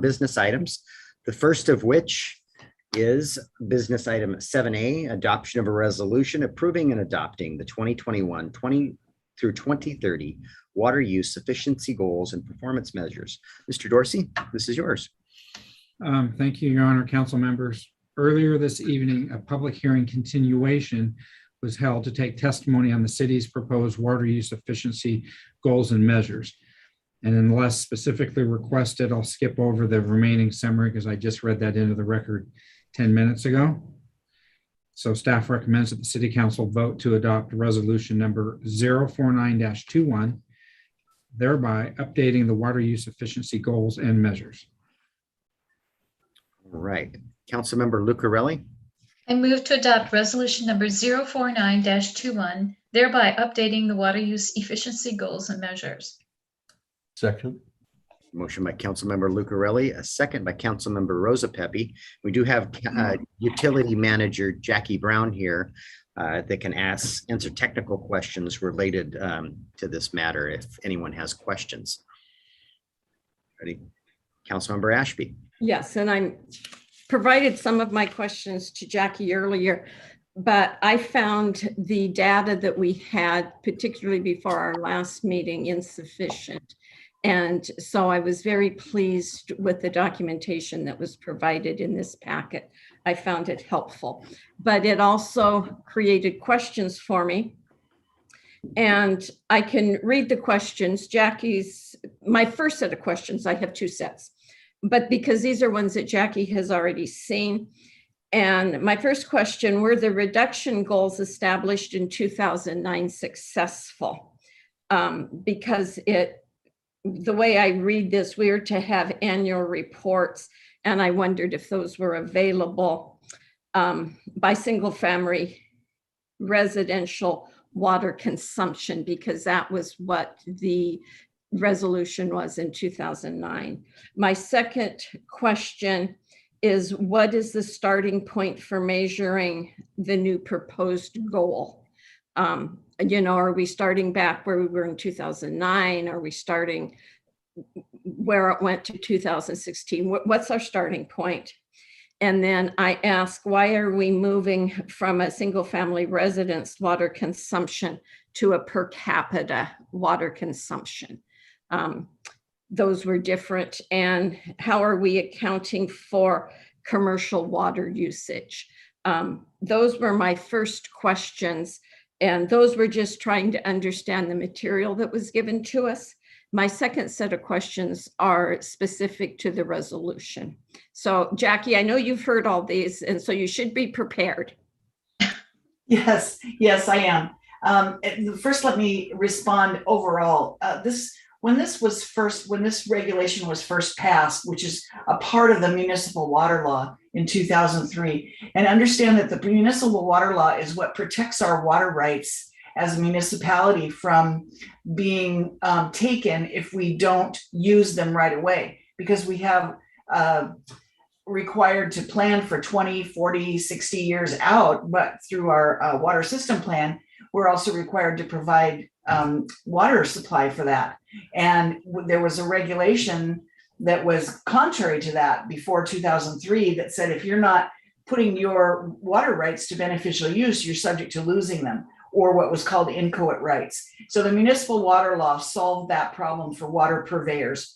business items, the first of which is business item 7A, adoption of a resolution approving and adopting the 2021 through 2030 water use efficiency goals and performance measures. Mr. Dorsey, this is yours. Thank you, Your Honor, council members. Earlier this evening, a public hearing continuation was held to take testimony on the city's proposed water use efficiency goals and measures. And unless specifically requested, I'll skip over the remaining summary because I just read that into the record 10 minutes ago. So staff recommends that the City Council vote to adopt resolution number 049-21, thereby updating the water use efficiency goals and measures. All right, Councilmember Lucarelli. I move to adopt resolution number 049-21, thereby updating the water use efficiency goals and measures. Second. Motion by Councilmember Lucarelli, a second by Councilmember Rosa Pepe. We do have Utility Manager Jackie Brown here that can answer technical questions related to this matter if anyone has questions. Ready? Councilmember Ashby. Yes, and I provided some of my questions to Jackie earlier, but I found the data that we had, particularly before our last meeting, insufficient. And so I was very pleased with the documentation that was provided in this packet. I found it helpful, but it also created questions for me. And I can read the questions. My first set of questions, I have two sets, but because these are ones that Jackie has already seen. And my first question, were the reduction goals established in 2009 successful? Because the way I read this, we are to have annual reports, and I wondered if those were available by single family residential water consumption, because that was what the resolution was in 2009. My second question is, what is the starting point for measuring the new proposed goal? Are we starting back where we were in 2009? Are we starting where it went to 2016? What's our starting point? And then I ask, why are we moving from a single family residence water consumption to a per capita water consumption? Those were different. And how are we accounting for commercial water usage? Those were my first questions. And those were just trying to understand the material that was given to us. My second set of questions are specific to the resolution. So Jackie, I know you've heard all these, and so you should be prepared. Yes, I am. First, let me respond overall. When this regulation was first passed, which is a part of the municipal water law in 2003, and understand that the municipal water law is what protects our water rights as a municipality from being taken if we don't use them right away, because we have required to plan for 20, 40, 60 years out, but through our water system plan, we're also required to provide water supply for that. And there was a regulation that was contrary to that before 2003 that said, if you're not putting your water rights to beneficial use, you're subject to losing them, or what was called inchoate rights. So the municipal water law solved that problem for water purveyors,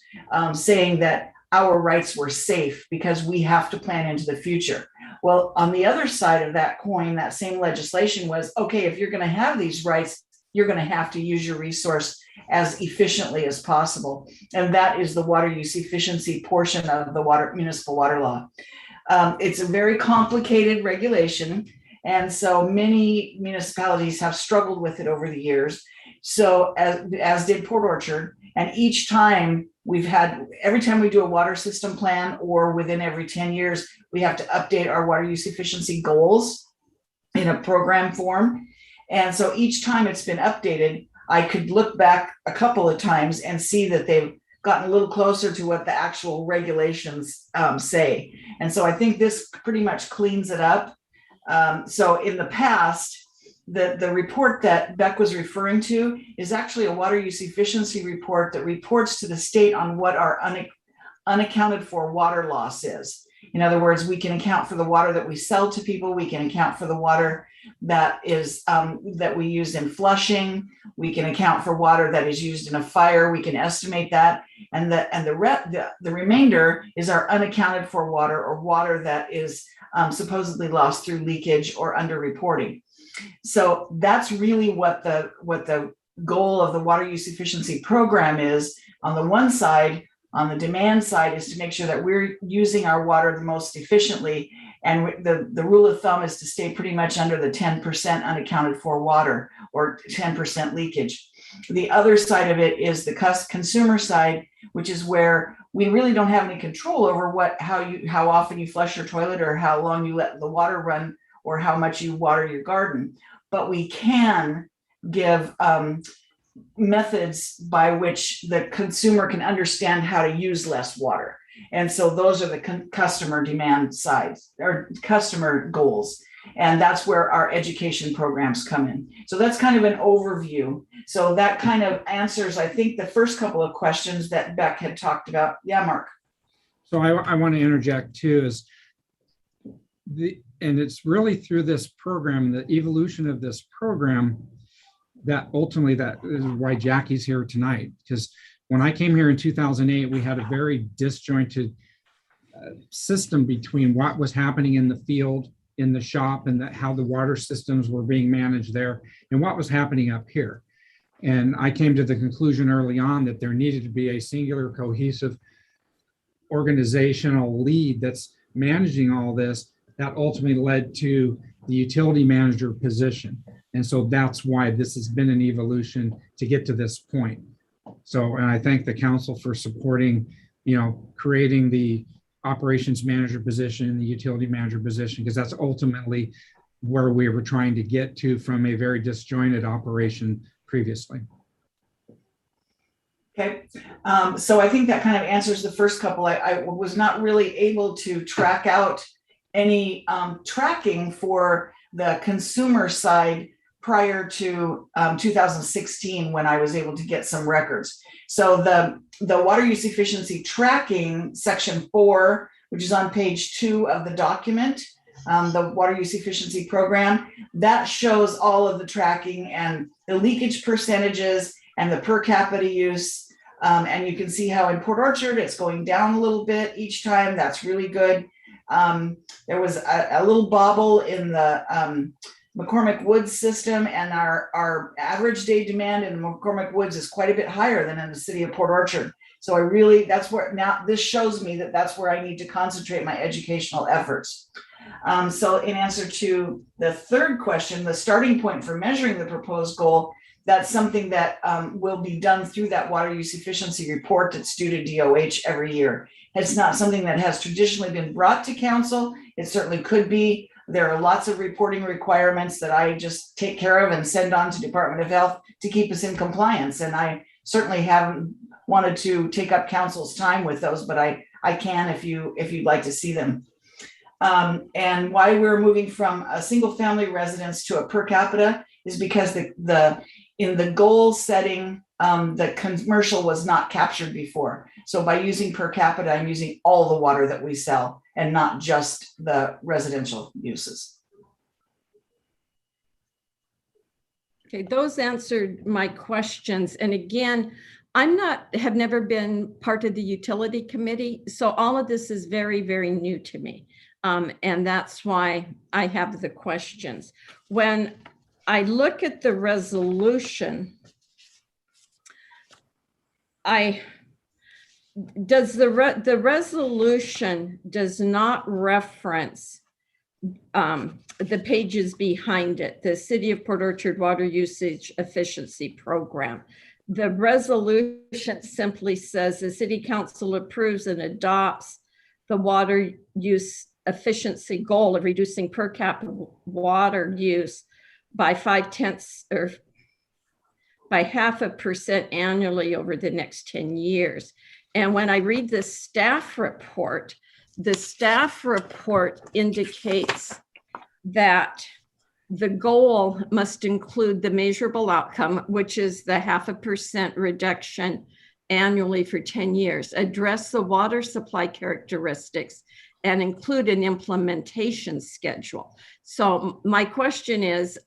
saying that our rights were safe because we have to plan into the future. Well, on the other side of that coin, that same legislation was, okay, if you're going to have these rights, you're going to have to use your resource as efficiently as possible. And that is the water use efficiency portion of the municipal water law. It's a very complicated regulation. And so many municipalities have struggled with it over the years. So as did Port Orchard. And each time every time we do a water system plan, or within every 10 years, we have to update our water use efficiency goals in a program form. And so each time it's been updated, I could look back a couple of times and see that they've gotten a little closer to what the actual regulations say. And so I think this pretty much cleans it up. So in the past, the report that Beck was referring to is actually a water use efficiency report that reports to the state on what our unaccounted for water loss is. In other words, we can account for the water that we sell to people. We can account for the water that is that we use in flushing. We can account for water that is used in a fire. We can estimate that, and the remainder is our unaccounted for water, or water that is supposedly lost through leakage or underreporting. So that's really what the goal of the water use efficiency program is. On the one side, on the demand side, is to make sure that we're using our water the most efficiently. And the rule of thumb is to stay pretty much under the 10% unaccounted for water, or 10% leakage. The other side of it is the consumer side, which is where we really don't have any control over how often you flush your toilet, or how long you let the water run, or how much you water your garden. But we can give methods by which the consumer can understand how to use less water. And so those are the customer demand sides, or customer goals. And that's where our education programs come in. So that's kind of an overview. So that kind of answers, I think, the first couple of questions that Beck had talked about. Yeah, Mark. So I want to interject too, and it's really through this program, the evolution of this program, that ultimately, that is why Jackie's here tonight. Because when I came here in 2008, we had a very disjointed system between what was happening in the field, in the shop, and how the water systems were being managed there, and what was happening up here. And I came to the conclusion early on that there needed to be a singular, cohesive organizational lead that's managing all this. That ultimately led to the utility manager position. And so that's why this has been an evolution to get to this point. So, and I thank the council for supporting, creating the operations manager position, the utility manager position, because that's ultimately where we were trying to get to from a very disjointed operation previously. Okay, so I think that kind of answers the first couple. I was not really able to track out any tracking for the consumer side prior to 2016, when I was able to get some records. So the water use efficiency tracking, section 4, which is on page 2 of the document, the water use efficiency program, that shows all of the tracking and the leakage percentages and the per capita use. And you can see how in Port Orchard, it's going down a little bit each time. That's really good. There was a little bobble in the McCormick Woods system, and our average day demand in McCormick Woods is quite a bit higher than in the city of Port Orchard. So that's where, now this shows me that that's where I need to concentrate my educational efforts. So in answer to the third question, the starting point for measuring the proposed goal, that's something that will be done through that water use efficiency report that's due to DOH every year. It's not something that has traditionally been brought to council. It certainly could be. There are lots of reporting requirements that I just take care of and send on to Department of Health to keep us in compliance. And I certainly haven't wanted to take up council's time with those, but I can if you'd like to see them. And why we're moving from a single family residence to a per capita is because in the goal setting, the commercial was not captured before. So by using per capita, I'm using all the water that we sell and not just the residential uses. Okay, those answered my questions. And again, have never been part of the utility committee. So all of this is very, very new to me. And that's why I have the questions. When I look at the resolution, the resolution does not reference the pages behind it, the City of Port Orchard Water Usage Efficiency Program. The resolution simply says the City Council approves and adopts the water use efficiency goal of reducing per capita water use by 0.5 or by 0.5% annually over the next 10 years. And when I read the staff report indicates that the goal must include the measurable outcome, which is the 0.5% reduction annually for 10 years, address the water supply characteristics, and include an implementation schedule. So my question is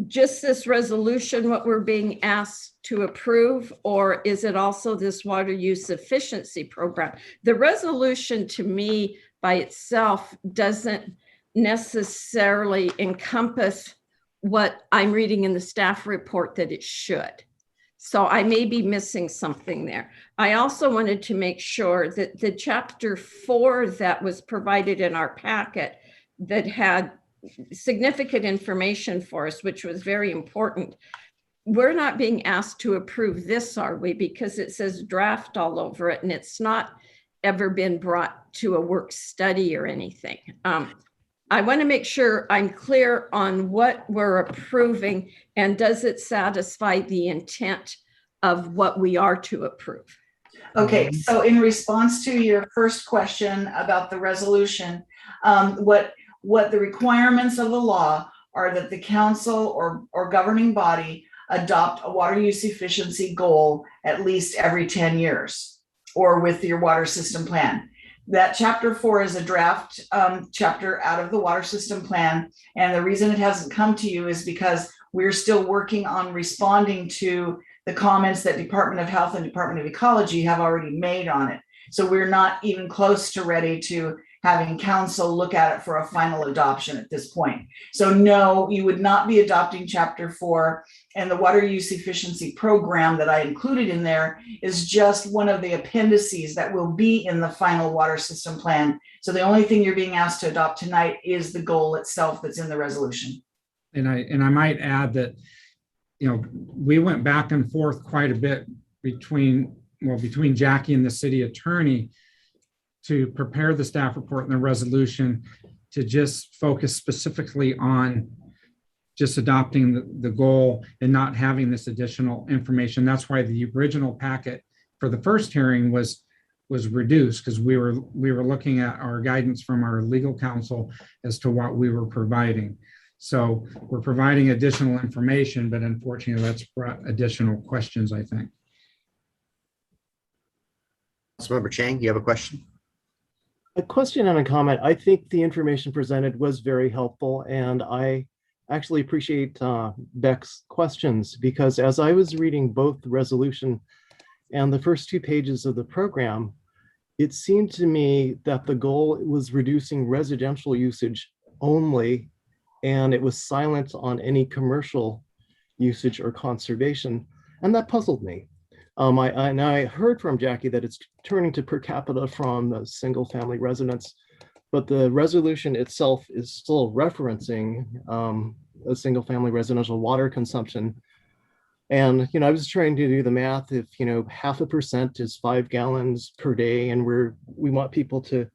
just this resolution what we're being asked to approve, or is it also this water use efficiency program? The resolution to me by itself doesn't necessarily encompass what I'm reading in the staff report that it should. So I may be missing something there. I also wanted to make sure that the chapter 4 that was provided in our packet that had significant information for us, which was very important. We're not being asked to approve this, are we? Because it says draft all over it and it's not ever been brought to a work study or anything. I want to make sure I'm clear on what we're approving and does it satisfy the intent of what we are to approve? Okay, so in response to your first question about the resolution, what the requirements of the law are that the council or governing body adopt a water use efficiency goal at least every 10 years or with your water system plan. That chapter 4 is a draft chapter out of the water system plan. And the reason it hasn't come to you is because we're still working on responding to the comments that Department of Health and Department of Ecology have already made on it. So we're not even close to ready to having council look at it for a final adoption at this point. So no, you would not be adopting chapter 4, and the water use efficiency program that I included in there is just one of the appendices that will be in the final water system plan. So the only thing you're being asked to adopt tonight is the goal itself that's in the resolution. And I might add that, we went back and forth quite a bit between Jackie and the city attorney to prepare the staff report and the resolution to just focus specifically on just adopting the goal and not having this additional information. That's why the original packet for the first hearing was reduced, because we were looking at our guidance from our legal counsel as to what we were providing. So we're providing additional information, but unfortunately that's brought additional questions, I think. Councilmember Chang, you have a question? A question and a comment. I think the information presented was very helpful, and I actually appreciate Beck's questions, because as I was reading both the resolution and the first 2 pages of the program, it seemed to me that the goal was reducing residential usage only, and it was silent on any commercial usage or conservation, and that puzzled me. I heard from Jackie that it's turning to per capita from single family residents, but the resolution itself is still referencing a single family residential water consumption. And, I was trying to do the math. If, 0.5% is 5 gallons per day, and we want people to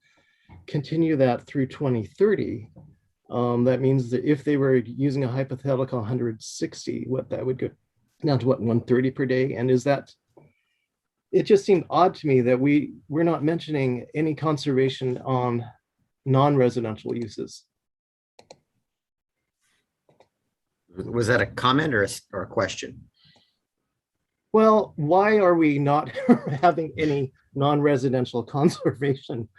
continue that through 2030. That means that if they were using a hypothetical 160, what that would go down to 130 per day. And it just seemed odd to me that we're not mentioning any conservation on non-residential uses. Was that a comment or a question? Well, why are we not having any non-residential conservation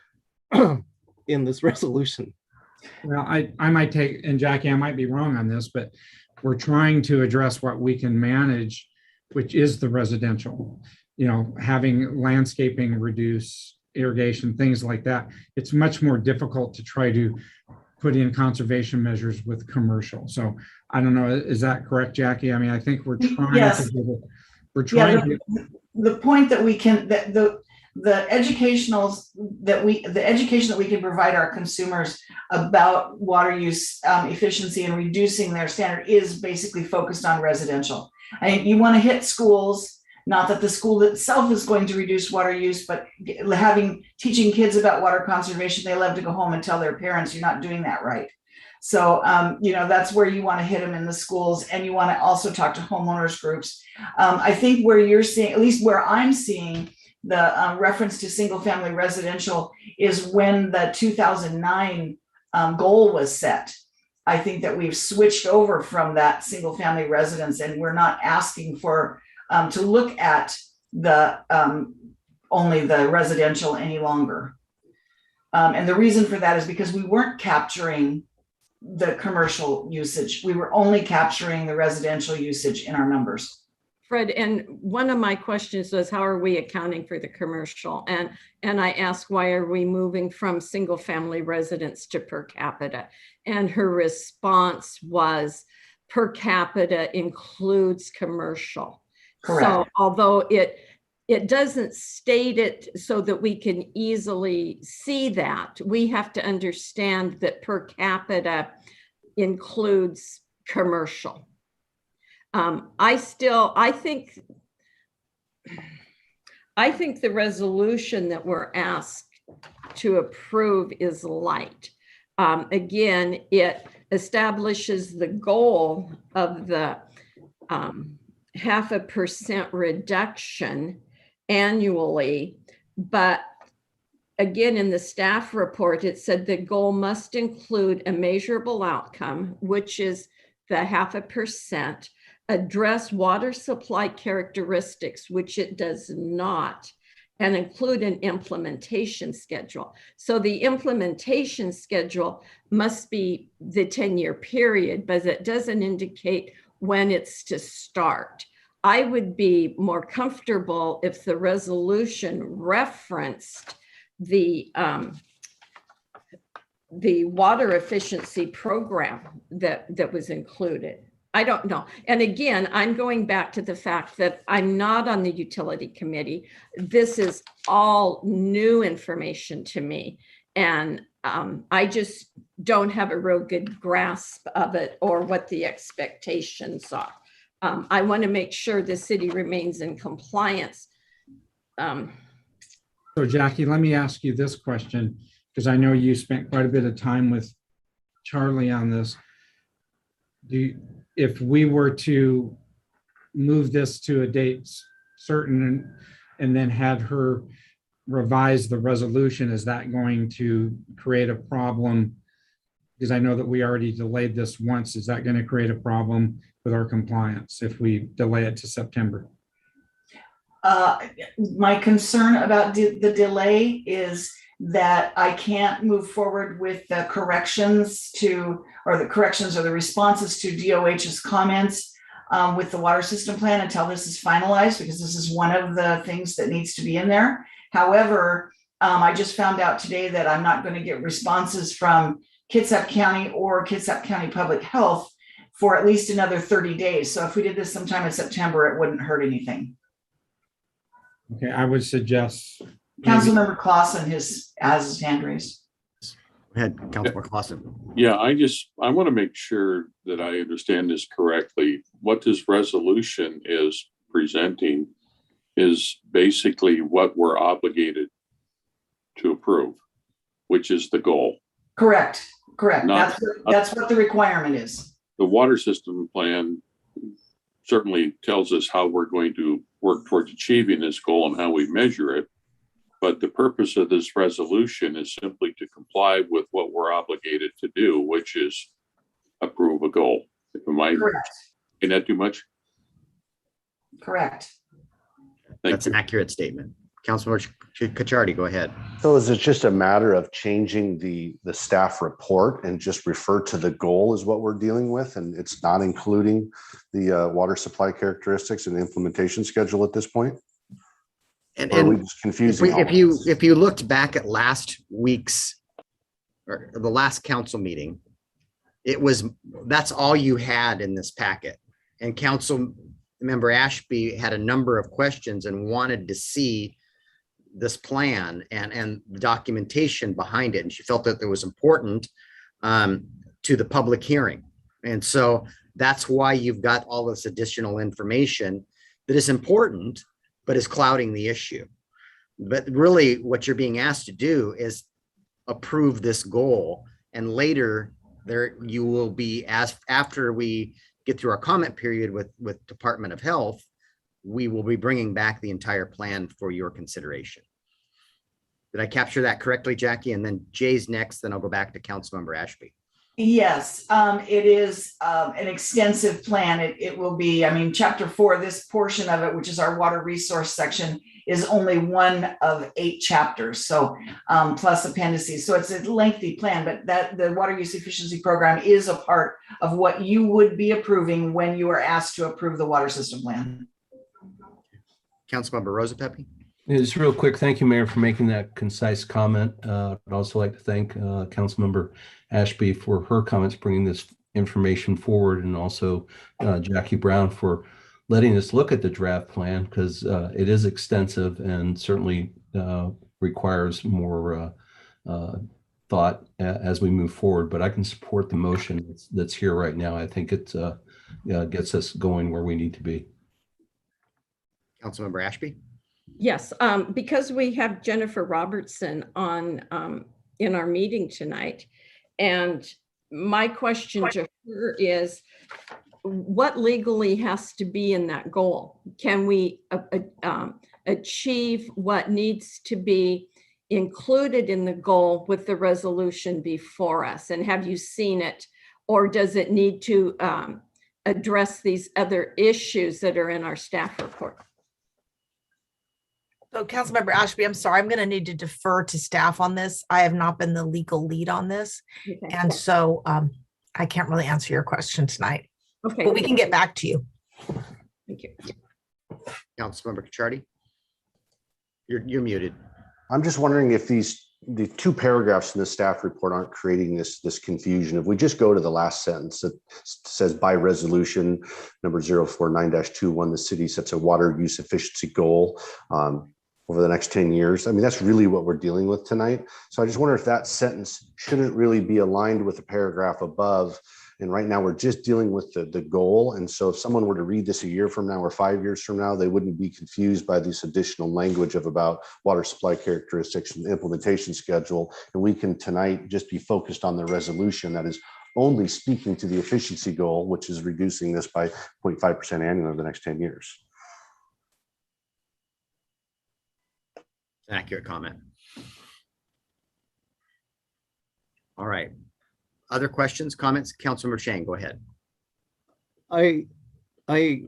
in this resolution? Well, I might take, and Jackie, I might be wrong on this, but we're trying to address what we can manage, which is the residential, having landscaping reduce, irrigation, things like that. It's much more difficult to try to put in conservation measures with commercial. So I don't know, is that correct, Jackie? I mean, I think we're trying Yes. The point that we can, that the education that we can provide our consumers about water use efficiency and reducing their standard is basically focused on residential. You want to hit schools, not that the school itself is going to reduce water use, but teaching kids about water conservation. They love to go home and tell their parents, you're not doing that right. So, that's where you want to hit them in the schools, and you want to also talk to homeowners groups. I think where you're seeing, at least where I'm seeing the reference to single family residential is when the 2009 goal was set. I think that we've switched over from that single family residence, and we're not asking for to look at the only the residential any longer. And the reason for that is because we weren't capturing the commercial usage. We were only capturing the residential usage in our numbers. Fred, and one of my questions was, how are we accounting for the commercial? And I asked, why are we moving from single family residence to per capita? And her response was, per capita includes commercial. Correct. So although it doesn't state it so that we can easily see that, we have to understand that per capita includes commercial. I think the resolution that we're asked to approve is light. Again, it establishes the goal of the 0.5% reduction annually, but again, in the staff report, it said the goal must include a measurable outcome, which is the 0.5%, address water supply characteristics, which it does not, and include an implementation schedule. So the implementation schedule must be the 10-year period, but it doesn't indicate when it's to start. I would be more comfortable if the resolution referenced the water efficiency program that was included. I don't know. And again, I'm going back to the fact that I'm not on the utility committee. This is all new information to me. And I just don't have a real good grasp of it or what the expectations are. I want to make sure the city remains in compliance. So Jackie, let me ask you this question, because I know you spent quite a bit of time with Charlie on this. If we were to move this to a date certain and then had her revise the resolution, is that going to create a problem? Because I know that we already delayed this once. Is that going to create a problem with our compliance if we delay it to September? My concern about the delay is that I can't move forward with the corrections or the responses to DOH's comments with the water system plan until this is finalized, because this is one of the things that needs to be in there. However, I just found out today that I'm not going to get responses from Kitsap County or Kitsap County Public Health for at least another 30 days. So if we did this sometime in September, it wouldn't hurt anything. Okay, I would suggest. Councilmember Clausen has his hand raised. Go ahead, Councilmember Clausen. Yeah, I want to make sure that I understand this correctly. What this resolution is presenting is basically what we're obligated to approve, which is the goal. Correct. That's what the requirement is. The water system plan certainly tells us how we're going to work towards achieving this goal and how we measure it. But the purpose of this resolution is simply to comply with what we're obligated to do, which is approve a goal. Am I Can that too much? Correct. That's an accurate statement. Councilmember Cacciardi, go ahead. So is it just a matter of changing the staff report and just refer to the goal is what we're dealing with, and it's not including the water supply characteristics and the implementation schedule at this point? And are we just confusing? If you looked back at last week's or the last council meeting, that's all you had in this packet. And Councilmember Ashby had a number of questions and wanted to see this plan and the documentation behind it. And she felt that it was important to the public hearing. And so that's why you've got all this additional information that is important, but is clouding the issue. But really what you're being asked to do is approve this goal. And later there you will be asked, after we get through our comment period with Department of Health, we will be bringing back the entire plan for your consideration. Did I capture that correctly, Jackie? And then Jay's next, then I'll go back to Councilmember Ashby. Yes, it is an extensive plan. It will be, I mean, chapter 4, this portion of it, which is our water resource section, is only one of 8 chapters. So plus appendices. So it's a lengthy plan, but that the water use efficiency program is a part of what you would be approving when you are asked to approve the water system plan. Councilmember Rosa Pepe. Just real quick, thank you, Mayor, for making that concise comment. I'd also like to thank Councilmember Ashby for her comments, bringing this information forward, and also Jackie Brown for letting us look at the draft plan, because it is extensive and certainly requires more thought as we move forward. But I can support the motion that's here right now. I think it gets us going where we need to be. Councilmember Ashby. Yes, because we have Jennifer Robertson on in our meeting tonight. And my question to her is, what legally has to be in that goal? Can we achieve what needs to be included in the goal with the resolution before us? And have you seen it? Or does it need to address these other issues that are in our staff report? So Councilmember Ashby, I'm sorry, I'm going to need to defer to staff on this. I have not been the legal lead on this. Okay. And so I can't really answer your question tonight, Okay. but we can get back to you. Thank you. Councilmember Cacciardi. You're muted. I'm just wondering if the 2 paragraphs in the staff report aren't creating this confusion. If we just go to the last sentence that says, by resolution number 049-21, the city sets a water use efficiency goal over the next 10 years. I mean, that's really what we're dealing with tonight. So I just wonder if that sentence shouldn't really be aligned with the paragraph above. And right now we're just dealing with the goal. And so if someone were to read this a year from now or 5 years from now, they wouldn't be confused by this additional language about water supply characteristics and implementation schedule. And we can tonight just be focused on the resolution that is only speaking to the efficiency goal, which is reducing this by 0.5% annually over the next 10 years. An accurate comment. All right. Other questions, comments? Councilmember Shane, go ahead. I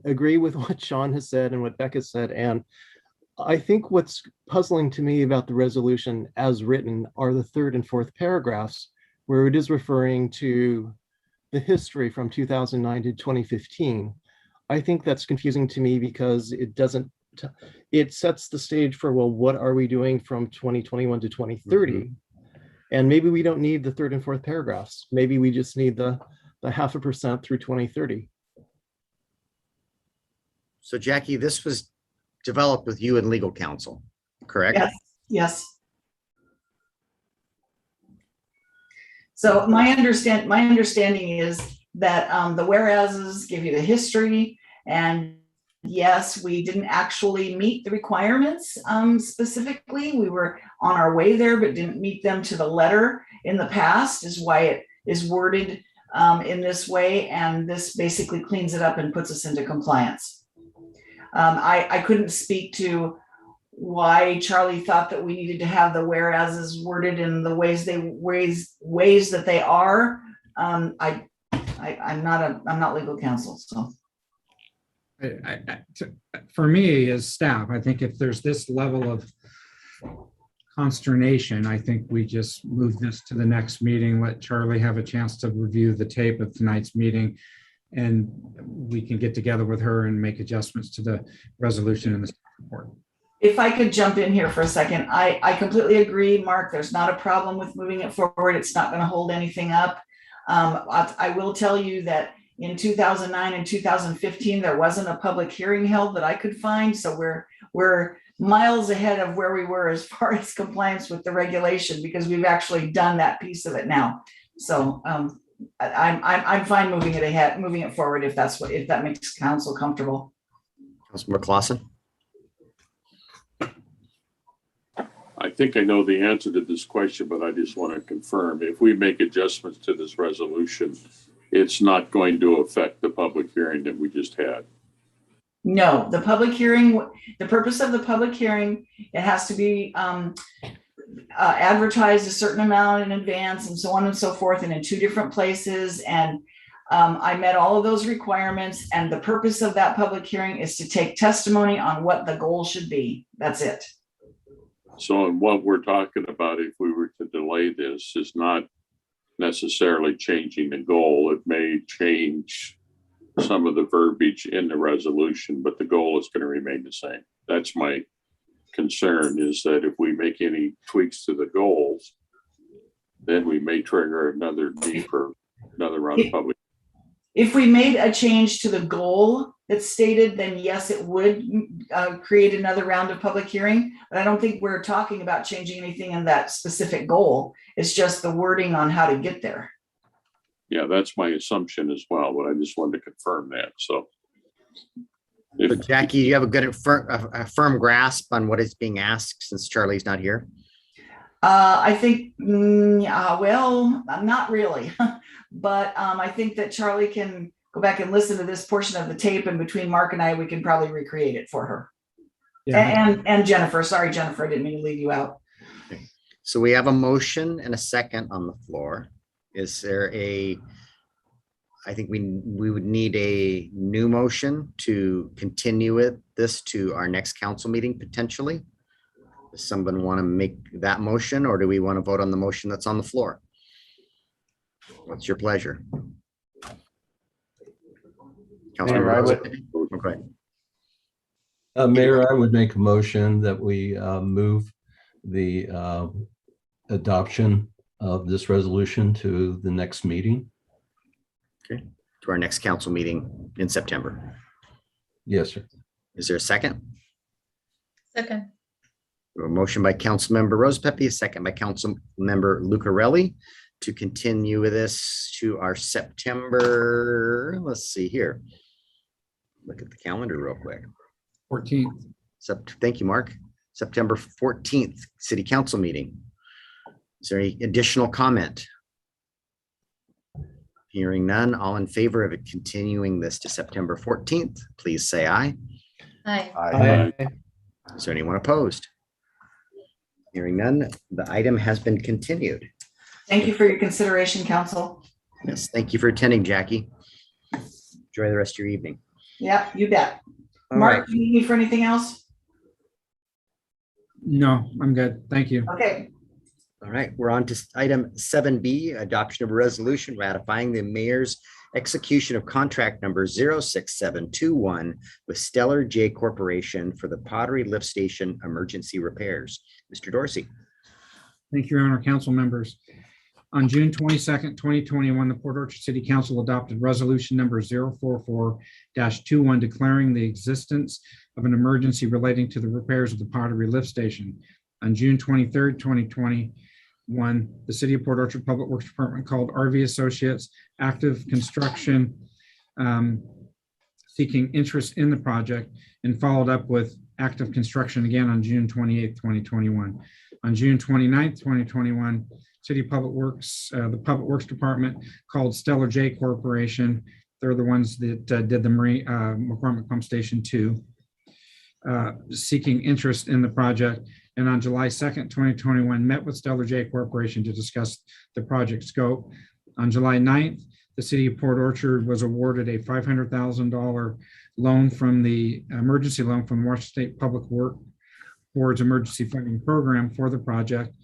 agree with what Sean has said and what Becca said. And I think what's puzzling to me about the resolution as written are the 3rd and 4th paragraphs, where it is referring to the history from 2009 to 2015. I think that's confusing to me because it sets the stage for, well, what are we doing from 2021 to 2030? Mm-hmm. And maybe we don't need the 3rd and 4th paragraphs. Maybe we just need the 0.5% through 2030. So Jackie, this was developed with you and legal counsel, correct? Yes. Yes. So my understanding is that the whereases give you the history, and yes, we didn't actually meet the requirements specifically. We were on our way there, but didn't meet them to the letter in the past, is why it is worded in this way. And this basically cleans it up and puts us into compliance. I couldn't speak to why Charlie thought that we needed to have the whereases worded in the ways that they are. I'm not legal counsel, so. For me as staff, I think if there's this level of consternation, I think we just move this to the next meeting, let Charlie have a chance to review the tape of tonight's meeting, and we can get together with her and make adjustments to the resolution in the report. If I could jump in here for a second, I completely agree, Mark. There's not a problem with moving it forward. It's not going to hold anything up. I will tell you that in 2009 and 2015, there wasn't a public hearing held that I could find. So we're miles ahead of where we were as far as compliance with the regulation, because we've actually done that piece of it now. So I'm fine moving it forward if that makes council comfortable. Councilmember Clausen. I think I know the answer to this question, but I just want to confirm, if we make adjustments to this resolution, it's not going to affect the public hearing that we just had. No, the public hearing, the purpose of the public hearing, it has to be advertised a certain amount in advance and so on and so forth, and in 2 different places. And I met all of those requirements, and the purpose of that public hearing is to take testimony on what the goal should be. That's it. So what we're talking about, if we were to delay this, is not necessarily changing the goal. It may change some of the verbiage in the resolution, but the goal is going to remain the same. That's my concern, is that if we make any tweaks to the goals, then we may trigger another need for another round of public. If we made a change to the goal that's stated, then yes, it would create another round of public hearing. But I don't think we're talking about changing anything in that specific goal. It's just the wording on how to get there. Yeah, that's my assumption as well, but I just wanted to confirm that. So, So Jackie, you have a firm grasp on what is being asked since Charlie's not here? I think, well, not really, but I think that Charlie can go back and listen to this portion of the tape, and between Mark and I, we can probably recreate it for her. Yeah. And Jennifer, sorry, Jennifer, I didn't mean to leave you out. Okay. So we have a motion and a second on the floor. Is there I think we would need a new motion to continue this to our next council meeting potentially. Does someone want to make that motion, or do we want to vote on the motion that's on the floor? What's your pleasure? Mayor, I would- Okay. Mayor, I would make a motion that we move the adoption of this resolution to the next meeting. Okay, to our next council meeting in September. Yes, sir. Is there a second? Second. A motion by Councilmember Rosepepe, a second by Councilmember Lucarelli to continue with this to our September, let's see here. Look at the calendar real quick. 14th. Thank you, Mark. September 14th, City Council meeting. Is there any additional comment? Hearing none, all in favor of it continuing this to September 14th, please say aye. Aye. Aye. Is there anyone opposed? Hearing none, the item has been continued. Thank you for your consideration, council. Yes, thank you for attending, Jackie. Enjoy the rest of your evening. Yeah, you bet. All Mark, right. do you need me for anything else? No, I'm good. Thank you. Okay. All right, we're on to item 7B, adoption of a resolution ratifying the mayor's execution of contract number 06721 with Stellar J Corporation for the Pottery Lift Station emergency repairs. Mr. Dorsey. Thank you, Your Honor, council members. On June 22nd, 2021, the Port Orchard City Council adopted resolution number 044-21 declaring the existence of an emergency relating to the repairs of the Pottery Lift Station. On June 23rd, 2021, the City of Port Orchard Public Works Department called RV Associates Active Construction seeking interest in the project, and followed up with Active Construction again on June 28th, 2021. On June 29th, 2021, City Public Works, the Public Works Department called Stellar J Corporation. They're the ones that did the McCormick Pump Station 2, seeking interest in the project. And on July 2nd, 2021, met with Stellar J Corporation to discuss the project scope. On July 9th, the City of Port Orchard was awarded a $500,000 loan from the emergency loan from Washington State Public Works Board's emergency funding program for the project.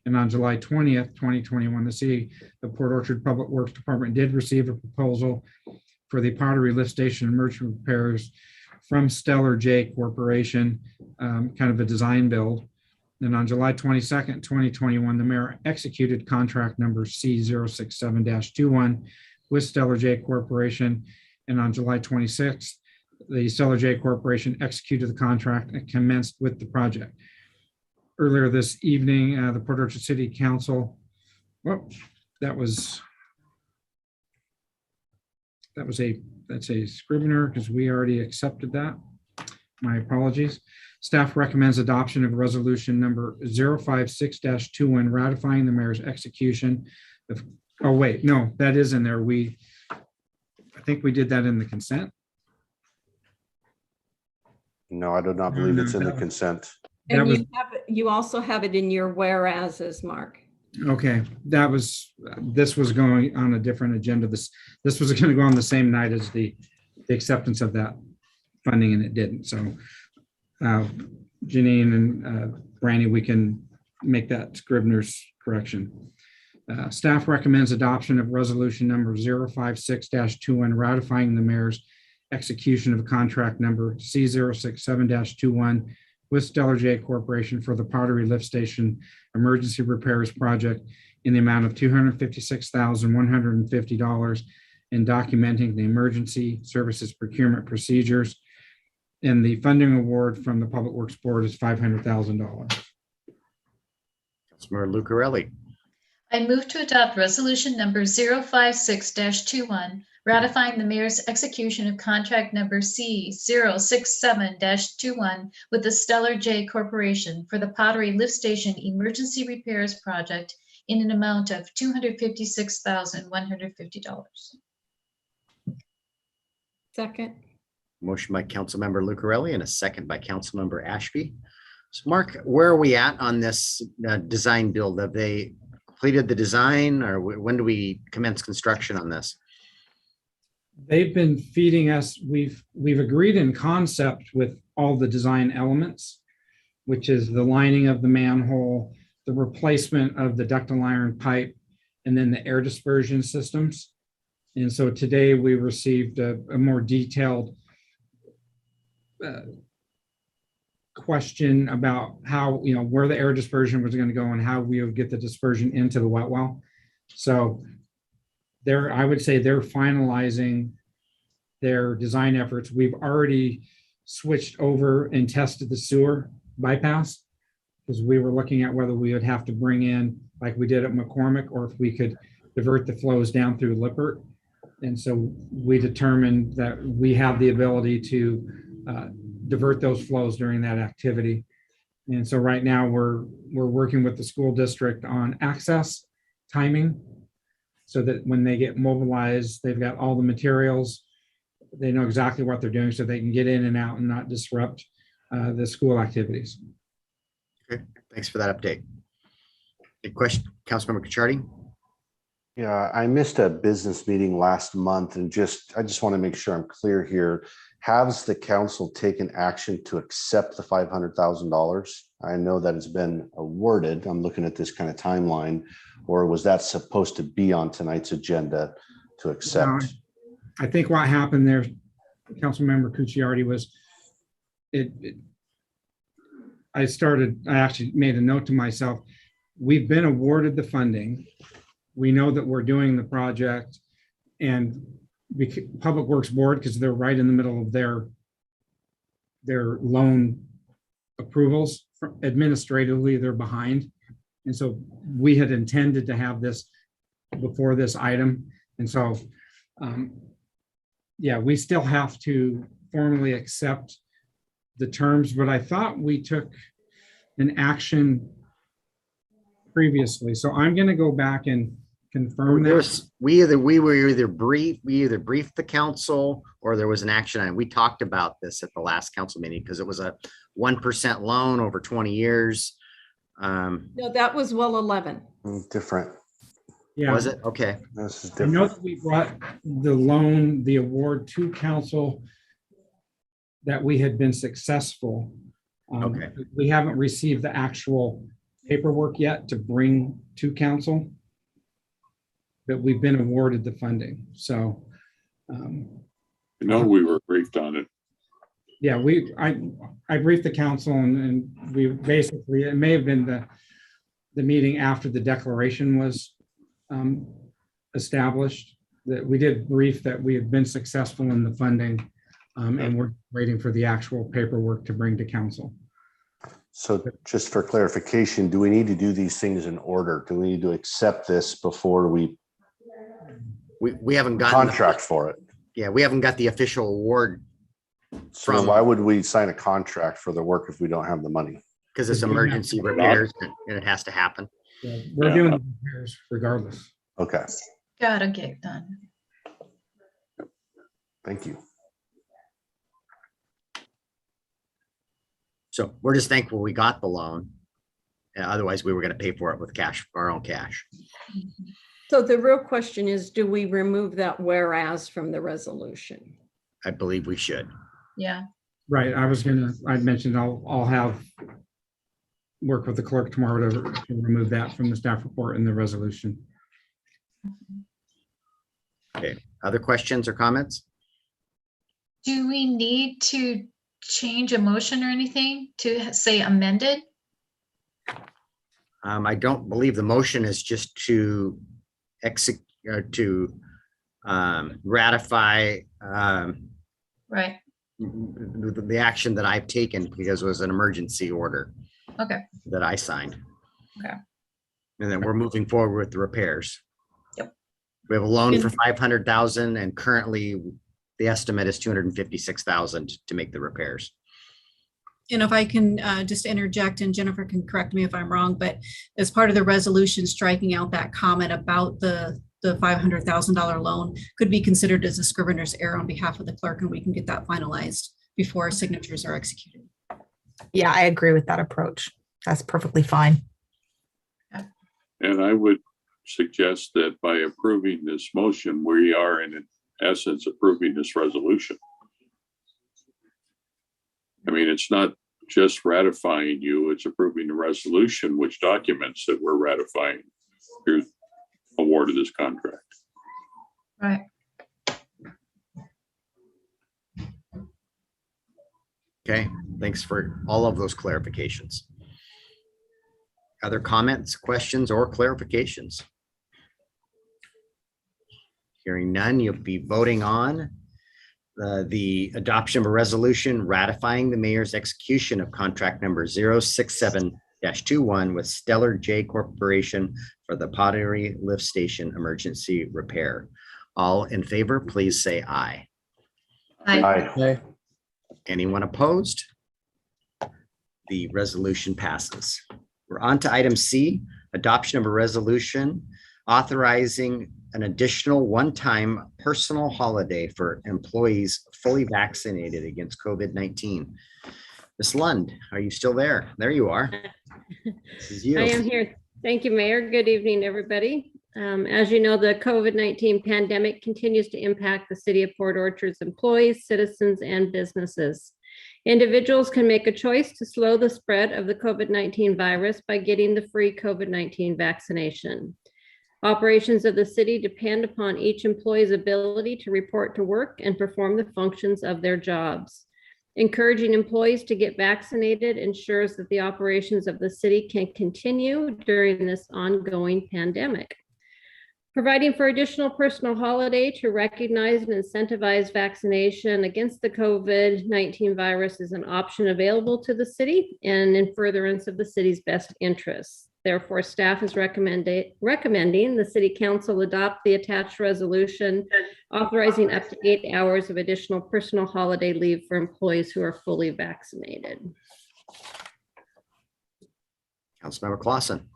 And on July 20th, 2021, the City of Port Orchard Public Works Department did receive a proposal for the Pottery Lift Station emergency repairs from Stellar J Corporation, kind of a design build. And on July 22nd, 2021, the mayor executed contract number C067-21 with Stellar J Corporation. And on July 26th, the Stellar J Corporation executed the contract and commenced with the project. Earlier this evening, the Port Orchard City Council, that's a Scrivener because we already accepted that. My apologies. Staff recommends adoption of resolution number 056-21 ratifying the mayor's execution of, oh wait, no, that is in there. I think we did that in the consent. No, I do not believe it's in the consent. That And was, you also have it in your whereases, Mark. okay, this was going on a different agenda. This was going to go on the same night as the acceptance of that funding, and it didn't. So Janine and Brandy, we can make that Scrivener's correction. Staff recommends adoption of resolution number 056-21, ratifying the mayor's execution of contract number C067-21 with Stellar J Corporation for the Pottery Lift Station Emergency Repairs Project in the amount of $256,150 and documenting the emergency services procurement procedures. And the funding award from the Public Works Board is $500,000. Councilmember Lucarelli. I move to adopt resolution number 056-21, ratifying the mayor's execution of contract number C067-21 with the Stellar J Corporation for the Pottery Lift Station Emergency Repairs Project in an amount of $256,150. Second. Motion by Councilmember Lucarelli and a second by Councilmember Ashby. So Mark, where are we at on this design build? Have they completed the design, or when do we commence construction on this? They've been feeding us. We've agreed in concept with all the design elements, which is the lining of the manhole, the replacement of the ductile iron pipe, and then the air dispersion systems. And so today we received a more detailed question about how, where the air dispersion was going to go and how we would get the dispersion into the wet well. So I would say they're finalizing their design efforts. We've already switched over and tested the sewer bypass because we were looking at whether we would have to bring in, like we did at McCormick, or if we could divert the flows down through Lippert. And so we determined that we have the ability to divert those flows during that activity. And so right now we're working with the school district on access timing so that when they get mobilized, they've got all the materials, they know exactly what they're doing so they can get in and out and not disrupt the school activities. Okay, thanks for that update. Good question, Councilmember Cacciardi. Yeah, I missed a business meeting last month and I just want to make sure I'm clear here. Has the council taken action to accept the $500,000? I know that it's been awarded. I'm looking at this kind of timeline, or was that supposed to be on tonight's agenda to accept? I think what happened there, Councilmember Cucciardi, was I actually made a note to myself. We've been awarded the funding. We know that we're doing the project, and Public Works Board, because they're right in the middle of their loan approvals, administratively they're behind. And so we had intended to have this before this item. And so, yeah, we still have to formally accept the terms, but I thought we took an action previously. So I'm going to go back and confirm that. We either briefed the council or there was an action item. We talked about this at the last council meeting because it was a 1% loan over 20 years. No, that was well 11. Different. Yeah. Was it? Okay. This is I know different. that we brought the award to council that we had been successful. Okay. We haven't received the actual paperwork yet to bring to council, but we've been awarded the funding. So, we were briefed on it. yeah, I briefed the council and we basically, it may have been the meeting after the declaration was established, that we did brief that we have been successful in the funding, and we're waiting for the actual paperwork to bring to council. So just for clarification, do we need to do these things in order? Do we need to accept this before we haven't gotten contract for it? Yeah, we haven't got the official award. So why would we sign a contract for the work if we don't have the money? Because it's emergency repairs and it has to happen. Yeah, we're doing the repairs regardless. Okay, Gotta get done. thank you. So we're just thankful we got the loan. Otherwise, we were going to pay for it with cash, our own cash. So the real question is, do we remove that whereas from the resolution? I believe we should. Yeah. Right, I mentioned I'll have work with the clerk tomorrow to remove that from the staff report and the resolution. Okay, other questions or comments? Do we need to change a motion or anything to say amended? I don't believe the motion is just to ratify Right. the action that I've taken because it was an emergency order Okay. that I signed. Okay. And then we're moving forward with the repairs. Yep. We have a loan for 500,000 and currently the estimate is 256,000 to make the repairs. And if I can just interject, and Jennifer can correct me if I'm wrong, but as part of the resolution, striking out that comment about the $500,000 loan could be considered as a scrivener's error on behalf of the clerk, and we can get that finalized before signatures are executed. Yeah, I agree with that approach. That's perfectly fine. And I would suggest that by approving this motion, we are in essence approving this resolution. I mean, it's not just ratifying you, it's approving the resolution, which documents that we're ratifying your award of this contract. Right. Okay, thanks for all of those clarifications. Other comments, questions, or clarifications? Hearing none, you'll be voting on the adoption of a resolution ratifying the mayor's execution of contract number 067-21 with Stellar J Corporation for the Pottery Lift Station emergency repair. All in favor, please say aye. Aye. Anyone opposed? The resolution passes. We're on to item C, adoption of a resolution authorizing an additional one-time personal holiday for employees fully vaccinated against COVID-19. Ms. Lund, are you still there? There you are. This is you. I am here. Thank you, Mayor. Good evening, everybody. As you know, the COVID-19 pandemic continues to impact the City of Port Orchard's employees, citizens, and businesses. Individuals can make a choice to slow the spread of the COVID-19 virus by getting the free COVID-19 vaccination. Operations of the city depend upon each employee's ability to report to work and perform the functions of their jobs. Encouraging employees to get vaccinated ensures that the operations of the city can continue during this ongoing pandemic. Providing for additional personal holiday to recognize and incentivize vaccination against the COVID-19 virus is an option available to the city and in furtherance of the city's best interests. Therefore, staff is recommending the City Council adopt the attached resolution authorizing up to 8 hours of additional personal holiday leave for employees who are fully vaccinated. Councilmember Clausen.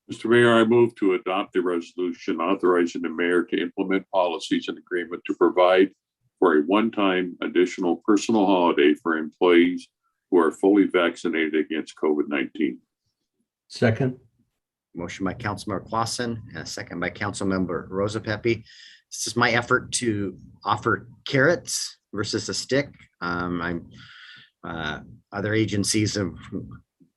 Mr. Mayor, I move to adopt the resolution authorizing the mayor to implement policies and agreement to provide for a one-time additional personal holiday for employees who are fully vaccinated against COVID-19. Second. Motion by Councilmember Clausen and a second by Councilmember Rosa Pepe. This is my effort to offer carrots versus a stick. Other agencies have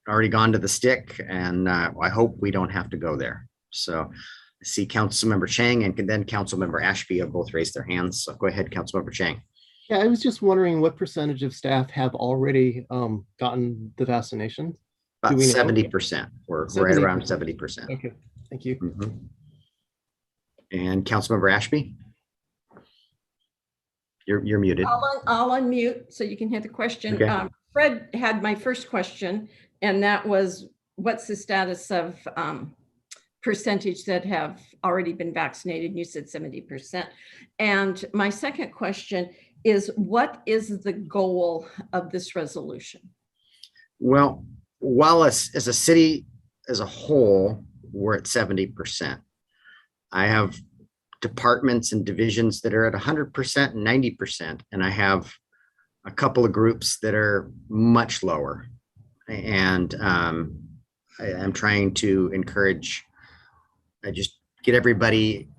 already gone to the stick, and I hope we don't have to go there. So I see Councilmember Chang and then Councilmember Ashby have both raised their hands. So go ahead, Councilmember Chang. Yeah, I was just wondering what percentage of staff have already gotten the vaccination? About Do we know? 70%. We're right around 70%. Okay, thank you. Mhm. And Councilmember Ashby? You're muted. I'll unmute so you can hear the question. Okay. Fred had my first question, and that was, what's the status of percentage that have already been vaccinated? You said 70%. And my second question is, what is the goal of this resolution? Well, while as a city as a whole, we're at 70%. I have departments and divisions that are at 100% and 90%, and I have a couple of groups that are much lower. And I'm trying to encourage, I just get everybody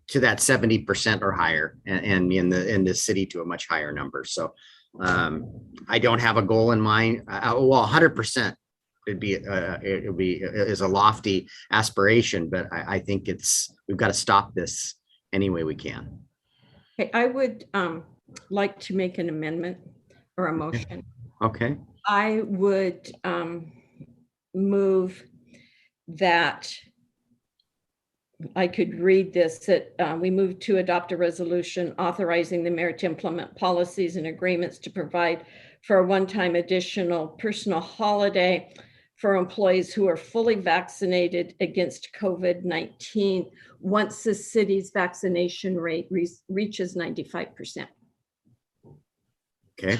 to that 70% or higher, and in the city to a much higher number. So I don't have a goal in mind. Well, 100% it would be is a lofty aspiration, but I think we've got to stop this any way we can. Okay, I would like to make an amendment or a motion. Okay. I would move that I could read this, that we move to adopt a resolution authorizing the mayor to implement policies and agreements to provide for a one-time additional personal holiday for employees who are fully vaccinated against COVID-19 once the city's vaccination rate reaches 95%. Okay.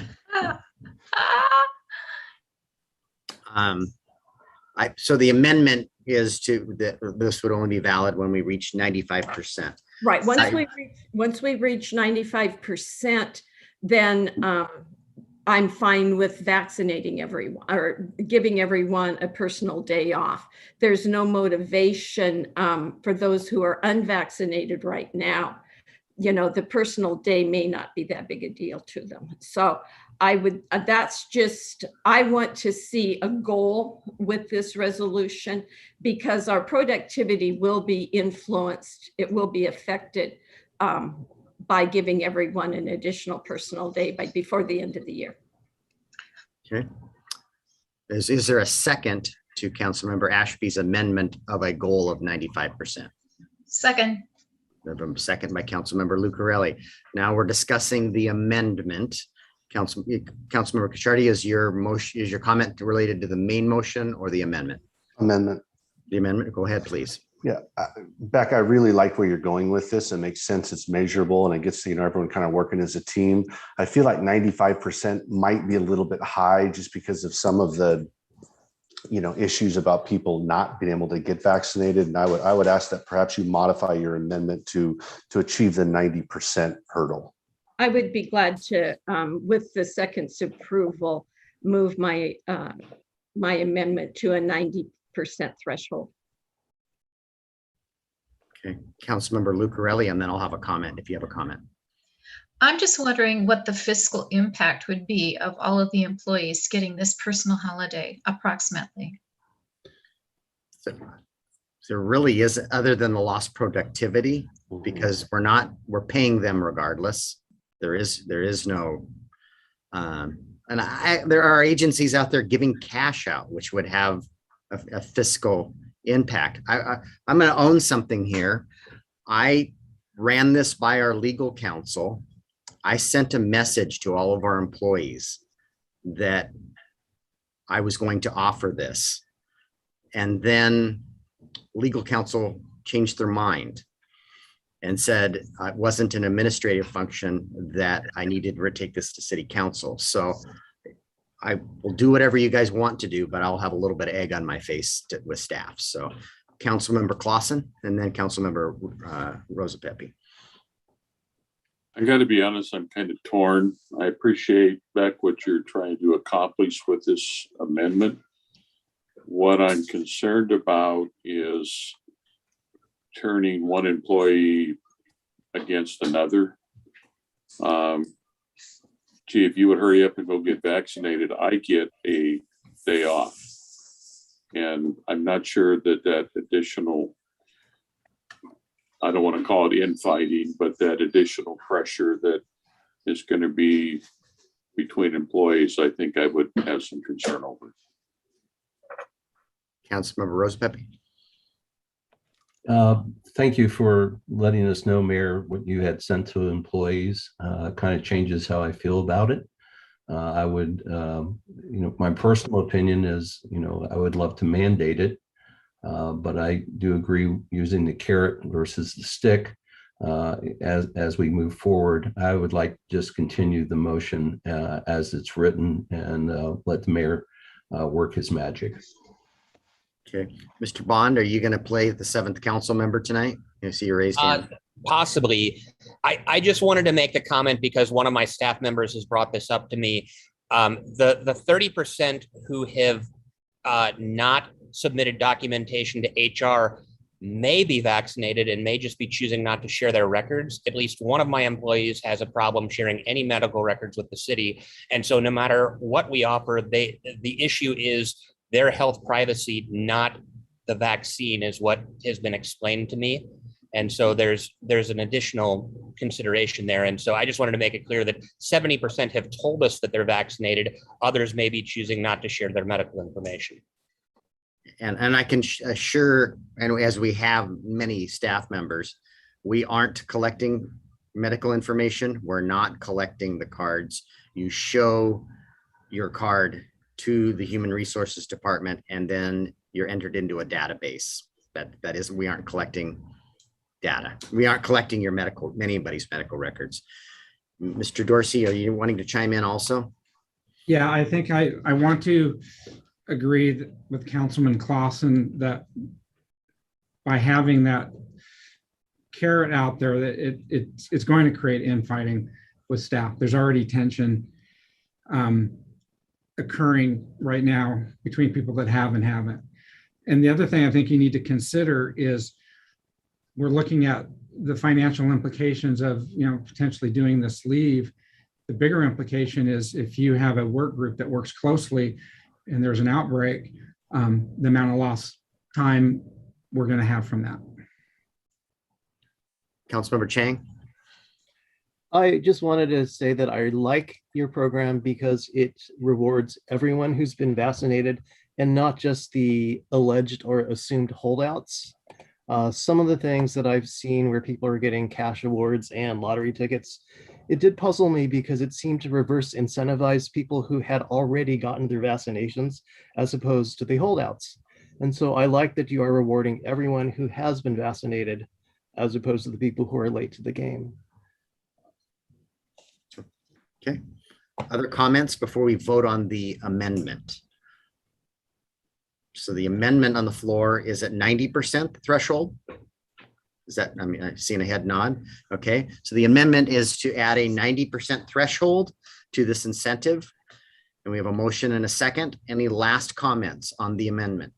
So the amendment is that this would only be valid when we reach 95%. Right. Once we reach 95%, then I'm fine with vaccinating everyone or giving everyone a personal day off. There's no motivation for those who are unvaccinated right now. You know, the personal day may not be that big a deal to them. So I would, I want to see a goal with this resolution because our productivity will be influenced. It will be affected by giving everyone an additional personal day before the end of the year. Okay. Is there a second to Councilmember Ashby's amendment of a goal of 95%? Second. Second by Councilmember Lucarelli. Now we're discussing the amendment. Councilmember Cacciardi, is your comment related to the main motion or the amendment? Amendment. The amendment. Go ahead, please. Yeah, Beck, I really like where you're going with this. It makes sense. It's measurable and it gets to, everyone kind of working as a team. I feel like 95% might be a little bit high just because of some of the, issues about people not being able to get vaccinated. And I would ask that perhaps you modify your amendment to achieve the 90% hurdle. I would be glad to, with the second's approval, move my amendment to a 90% threshold. Okay, Councilmember Lucarelli, and then I'll have a comment if you have a comment. I'm just wondering what the fiscal impact would be of all of the employees getting this personal holiday approximately. So there really isn't, other than the lost productivity, because we're paying them regardless. There is no, there are agencies out there giving cash out, which would have a fiscal impact. I'm going to own something here. I ran this by our legal counsel. I sent a message to all of our employees that I was going to offer this. And then legal counsel changed their mind and said it wasn't an administrative function, that I needed to take this to city council. So I will do whatever you guys want to do, but I'll have a little bit of egg on my face with staff. So Councilmember Clausen and then Councilmember Rosa Pepe. I got to be honest, I'm kind of torn. I appreciate, Beck, what you're trying to accomplish with this amendment. What I'm concerned about is turning one employee against another. Gee, if you would hurry up and go get vaccinated, I get a day off. And I'm not sure that additional, I don't want to call it infighting, but that additional pressure that is going to be between employees, I think I would have some concern over. Councilmember Rosa Pepe. Thank you for letting us know, Mayor, what you had sent to employees. Kind of changes how I feel about it. I would, my personal opinion is, I would love to mandate it. But I do agree using the carrot versus the stick as we move forward. I would like to just continue the motion as it's written and let the mayor work his magic. Okay, Mr. Bond, are you going to play the 7th council member tonight? I see you raised hand. Possibly. I just wanted to make a comment because one of my staff members has brought this up to me. The 30% who have not submitted documentation to HR may be vaccinated and may just be choosing not to share their records. At least one of my employees has a problem sharing any medical records with the city. And so no matter what we offer, the issue is their health privacy, not the vaccine, is what has been explained to me. And so there's an additional consideration there. And so I just wanted to make it clear that 70% have told us that they're vaccinated. Others may be choosing not to share their medical information. And I can assure, and as we have many staff members, we aren't collecting medical information. We're not collecting the cards. You show your card to the Human Resources Department, and then you're entered into a database. That is, we aren't collecting data. We aren't collecting your anybody's medical records. Mr. Dorsey, are you wanting to chime in also? Yeah, I think I want to agree with Councilman Clausen that by having that carrot out there, that it's going to create infighting with staff. There's already tension occurring right now between people that have and haven't. And the other thing I think you need to consider is we're looking at the financial implications of, potentially doing this leave. The bigger implication is if you have a work group that works closely and there's an outbreak, the amount of lost time we're going to have from that. Councilmember Chang. I just wanted to say that I like your program because it rewards everyone who's been vaccinated and not just the alleged or assumed holdouts. Some of the things that I've seen where people are getting cash awards and lottery tickets, it did puzzle me because it seemed to reverse incentivize people who had already gotten their vaccinations as opposed to the holdouts. And so I like that you are rewarding everyone who has been vaccinated as opposed to the people who are late to the game. Okay. Other comments before we vote on the amendment? So the amendment on the floor is at 90% threshold. Is that, I've seen a head nod. Okay, so the amendment is to add a 90% threshold to this incentive. And we have a motion and a second. Any last comments on the amendment?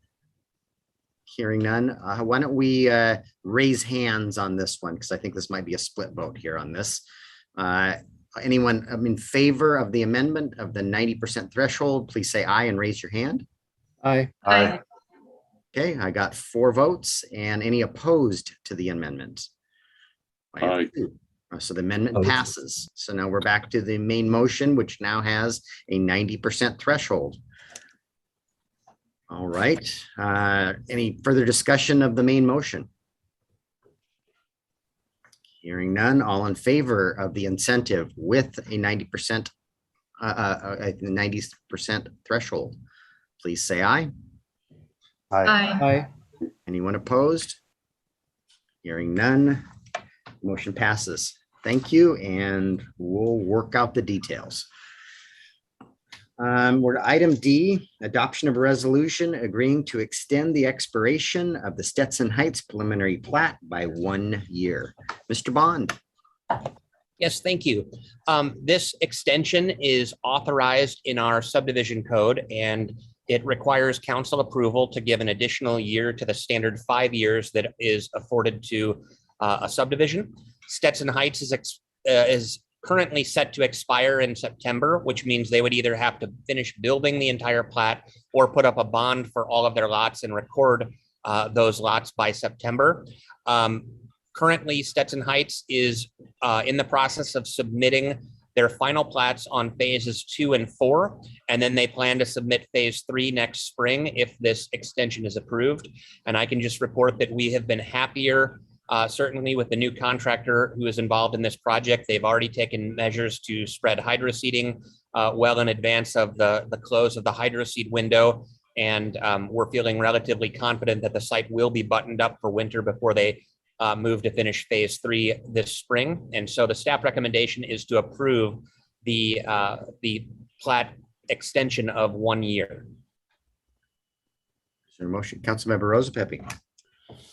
Hearing none, why don't we raise hands on this one? Because I think this might be a split vote here on this. Anyone in favor of the amendment of the 90% threshold, please say aye and raise your hand. Aye. Aye. Okay, I got 4 votes. And any opposed to the amendment? Aye. So the amendment passes. So now we're back to the main motion, which now has a 90% threshold. All right. Any further discussion of the main motion? Hearing none, all in favor of the incentive with a 90% threshold, please say aye. Aye. Aye. Anyone opposed? Hearing none, motion passes. Thank you, and we'll work out the details. We're to item D, adoption of a resolution agreeing to extend the expiration of the Stetson Heights preliminary plat by 1 year. Mr. Bond. Yes, thank you. This extension is authorized in our subdivision code, and it requires council approval to give an additional year to the standard 5 years that is afforded to a subdivision. Stetson Heights is currently set to expire in September, which means they would either have to finish building the entire plat or put up a bond for all of their lots and record those lots by September. Currently, Stetson Heights is in the process of submitting their final plats on phases 2 and 4, and then they plan to submit phase 3 next spring if this extension is approved. And I can just report that we have been happier, certainly with the new contractor who is involved in this project. They've already taken measures to spread hydroseeding well in advance of the close of the hydroseed window. And we're feeling relatively confident that the site will be buttoned up for winter before they move to finish phase 3 this spring. And so the staff recommendation is to approve the plat extension of 1 year. Is there a motion? Councilmember Rosa Pepe.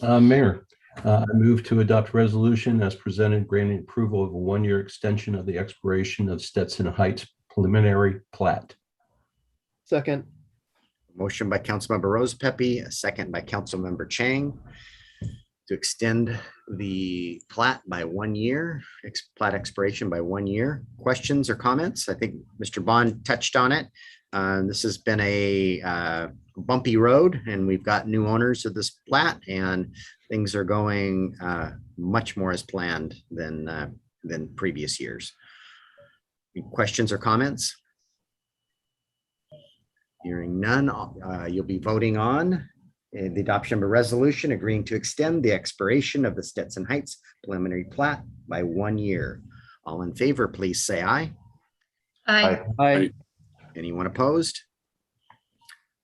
Mayor, I move to adopt resolution as presented, granting approval of a 1 year extension of the expiration of Stetson Heights preliminary plat. Second. Motion by Councilmember Rose Pepe, a second by Councilmember Chang to extend the plat by 1 year, plat expiration by 1 year. Questions or comments? I think Mr. Bond touched on it. This has been a bumpy road, and we've got new owners of this plat, and things are going much more as planned than previous years. Any questions or comments? Hearing none, you'll be voting on the adoption of a resolution agreeing to extend the expiration of the Stetson Heights preliminary plat by 1 year. All in favor, please say aye. Aye. Aye. Anyone opposed?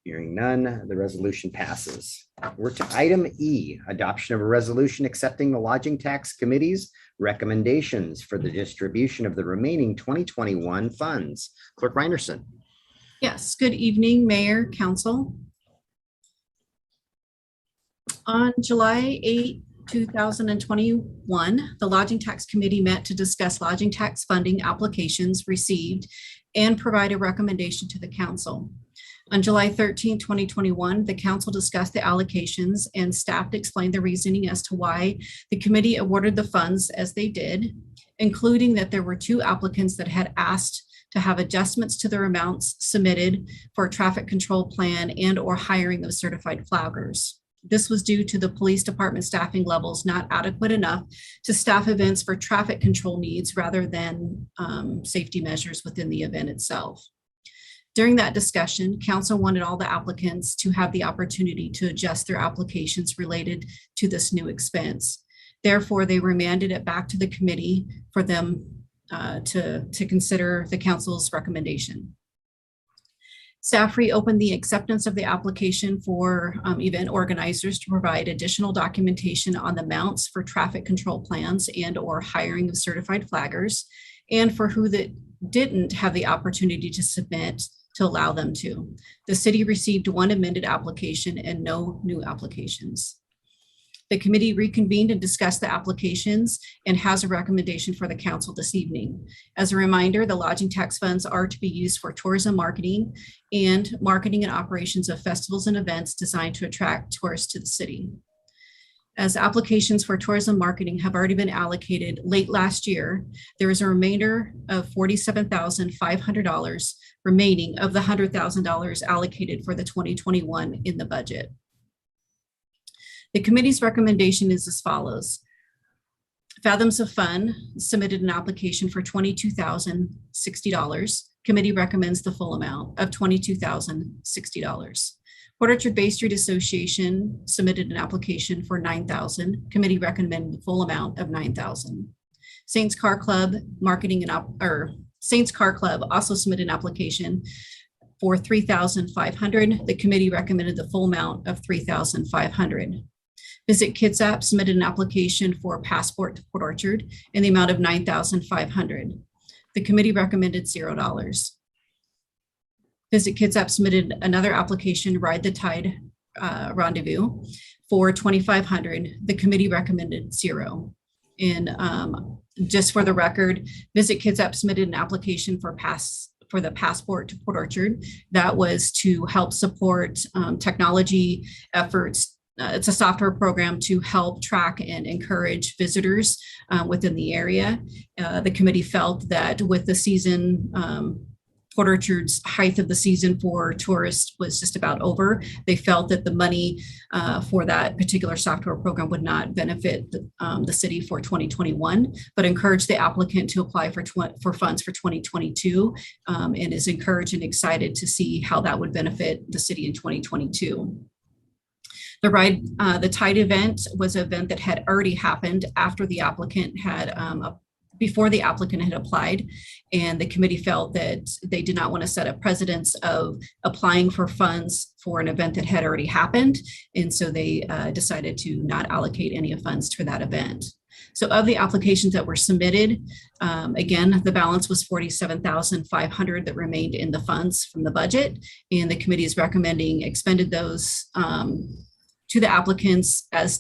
Hearing none, the resolution passes. We're to item E, adoption of a resolution accepting the Lodging Tax Committee's recommendations for the distribution of the remaining 2021 funds. Clerk Reinerson. Yes, good evening, Mayor, Council. On July 8, 2021, the Lodging Tax Committee met to discuss lodging tax funding applications received and provide a recommendation to the council. On July 13, 2021, the council discussed the allocations and staff explained the reasoning as to why the committee awarded the funds as they did, including that there were 2 applicants that had asked to have adjustments to their amounts submitted for a traffic control plan and or hiring of certified flaggers. This was due to the police department staffing levels not adequate enough to staff events for traffic control needs rather than safety measures within the event itself. During that discussion, council wanted all the applicants to have the opportunity to adjust their applications related to this new expense. Therefore, they remanded it back to the committee for them to consider the council's recommendation. Staff reopened the acceptance of the application for event organizers to provide additional documentation on the amounts for traffic control plans and or hiring of certified flaggers, and for who that didn't have the opportunity to submit to allow them to. The city received 1 amended application and no new applications. The committee reconvened and discussed the applications and has a recommendation for the council this evening. As a reminder, the lodging tax funds are to be used for tourism marketing and operations of festivals and events designed to attract tourists to the city. As applications for tourism marketing have already been allocated late last year, there is a remainder of $47,500 remaining of the $100,000 allocated for the 2021 in the budget. The committee's recommendation is as follows. Fathoms of Fun submitted an application for $22,060. Committee recommends the full amount of $22,060. Port Orchard Bay Street Association submitted an application for $9,000. Committee recommended the full amount of $9,000. Saints Car Club Saints Car Club also submitted an application for $3,500. The committee recommended the full amount of $3,500. Visit Kitsap submitted an application for a passport to Port Orchard in the amount of $9,500. The committee recommended $0. Visit Kitsap submitted another application, Ride the Tide Rendezvous, for $2,500. The committee recommended $0. And just for the record, Visit Kitsap submitted an application for the passport to Port Orchard. That was to help support technology efforts. It's a software program to help track and encourage visitors within the area. The committee felt that with the season, Port Orchard's height of the season for tourists was just about over. They felt that the money for that particular software program would not benefit the city for 2021, but encouraged the applicant to apply for funds for 2022, and is encouraged and excited to see how that would benefit the city in 2022. The Tide event was an event that had already happened after the applicant had before the applicant had applied, and the committee felt that they did not want to set a precedence of applying for funds for an event that had already happened, and so they decided to not allocate any funds for that event. So of the applications that were submitted, again, the balance was $47,500 that remained in the funds from the budget, and the committee is recommending expended those to the applicants as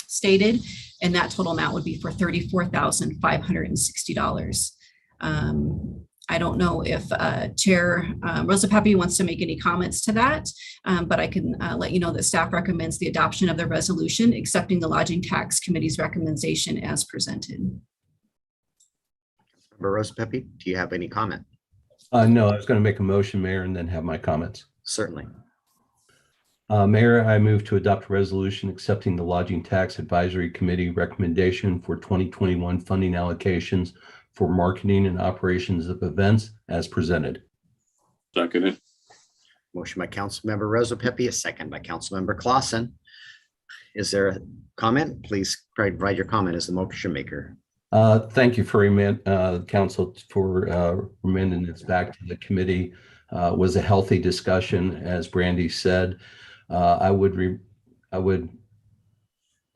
stated, and that total amount would be for $34,560. I don't know if Chair Rosa Pepe wants to make any comments to that, but I can let you know that staff recommends the adoption of the resolution accepting the Lodging Tax Committee's recommendation as presented. Member Rosa Pepe, do you have any comment? No, I was going to make a motion, Mayor, and then have my comments. Certainly. Mayor, I move to adopt a resolution accepting the Lodging Tax Advisory Committee recommendation for 2021 funding allocations for marketing and operations of events as presented. Seconded. Motion by Councilmember Rosa Pepe, a second by Councilmember Clausen. Is there a comment? Please provide your comment as the motion maker. Thank you for council for remanding this back to the committee. Was a healthy discussion, as Brandy said. I would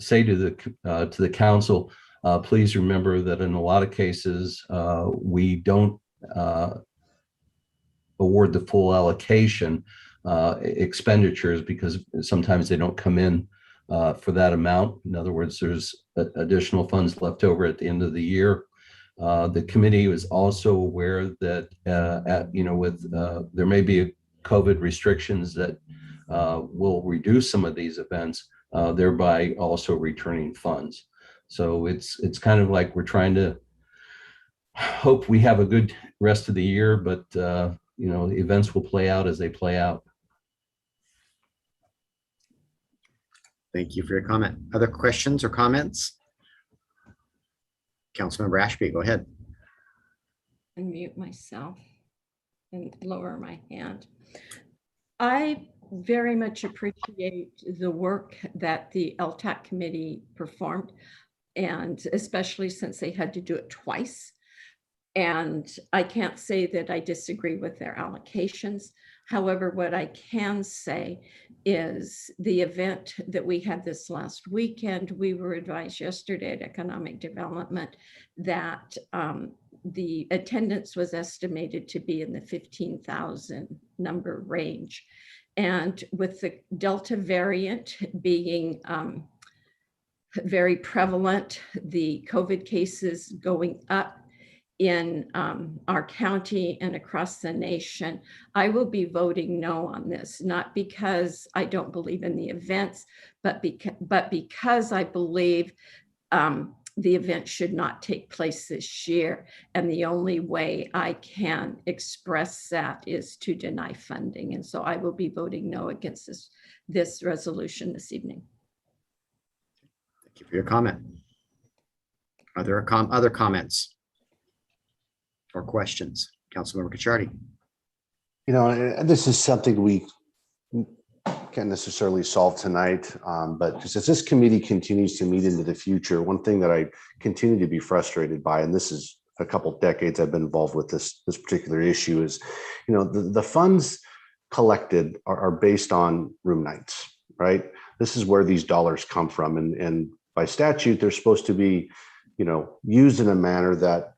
say to the council, please remember that in a lot of cases we don't award the full allocation expenditures because sometimes they don't come in for that amount. In other words, there's additional funds left over at the end of the year. The committee was also aware that there may be COVID restrictions that will reduce some of these events, thereby also returning funds. So it's kind of like we're trying to hope we have a good rest of the year, but events will play out as they play out. Thank you for your comment. Other questions or comments? Councilmember Ashby, go ahead. Unmute myself and lower my hand. I very much appreciate the work that the LTAC committee performed, and especially since they had to do it twice. And I can't say that I disagree with their allocations. However, what I can say is the event that we had this last weekend, we were advised yesterday at Economic Development that the attendance was estimated to be in the 15,000 number range. And with the Delta variant being very prevalent, the COVID cases going up in our county and across the nation, I will be voting no on this, not because I don't believe in the events, but because I believe the event should not take place this year. And the only way I can express that is to deny funding. And so I will be voting no against this resolution this evening. Thank you for your comment. Are there other comments or questions? Councilmember Cacciardi. This is something we can't necessarily solve tonight, but just as this committee continues to meet into the future, one thing that I continue to be frustrated by, and this is a couple of decades I've been involved with this particular issue, is the funds collected are based on room nights, right? This is where these dollars come from, and by statute they're supposed to be used in a manner that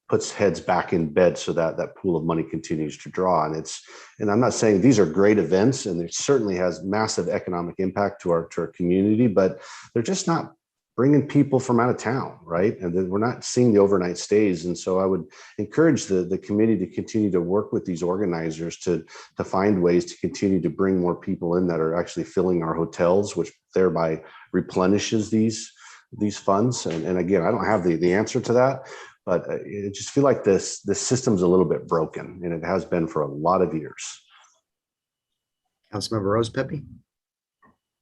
puts heads back in bed so that that pool of money continues to draw. And I'm not saying these are great events, and it certainly has massive economic impact to our community, but they're just not bringing people from out of town, right? And then we're not seeing the overnight stays. And so I would encourage the committee to continue to work with these organizers to find ways to continue to bring more people in that are actually filling our hotels, which thereby replenishes these funds. And again, I don't have the answer to that, but I just feel like this system's a little bit broken, and it has been for a lot of years. Councilmember Rose Pepe.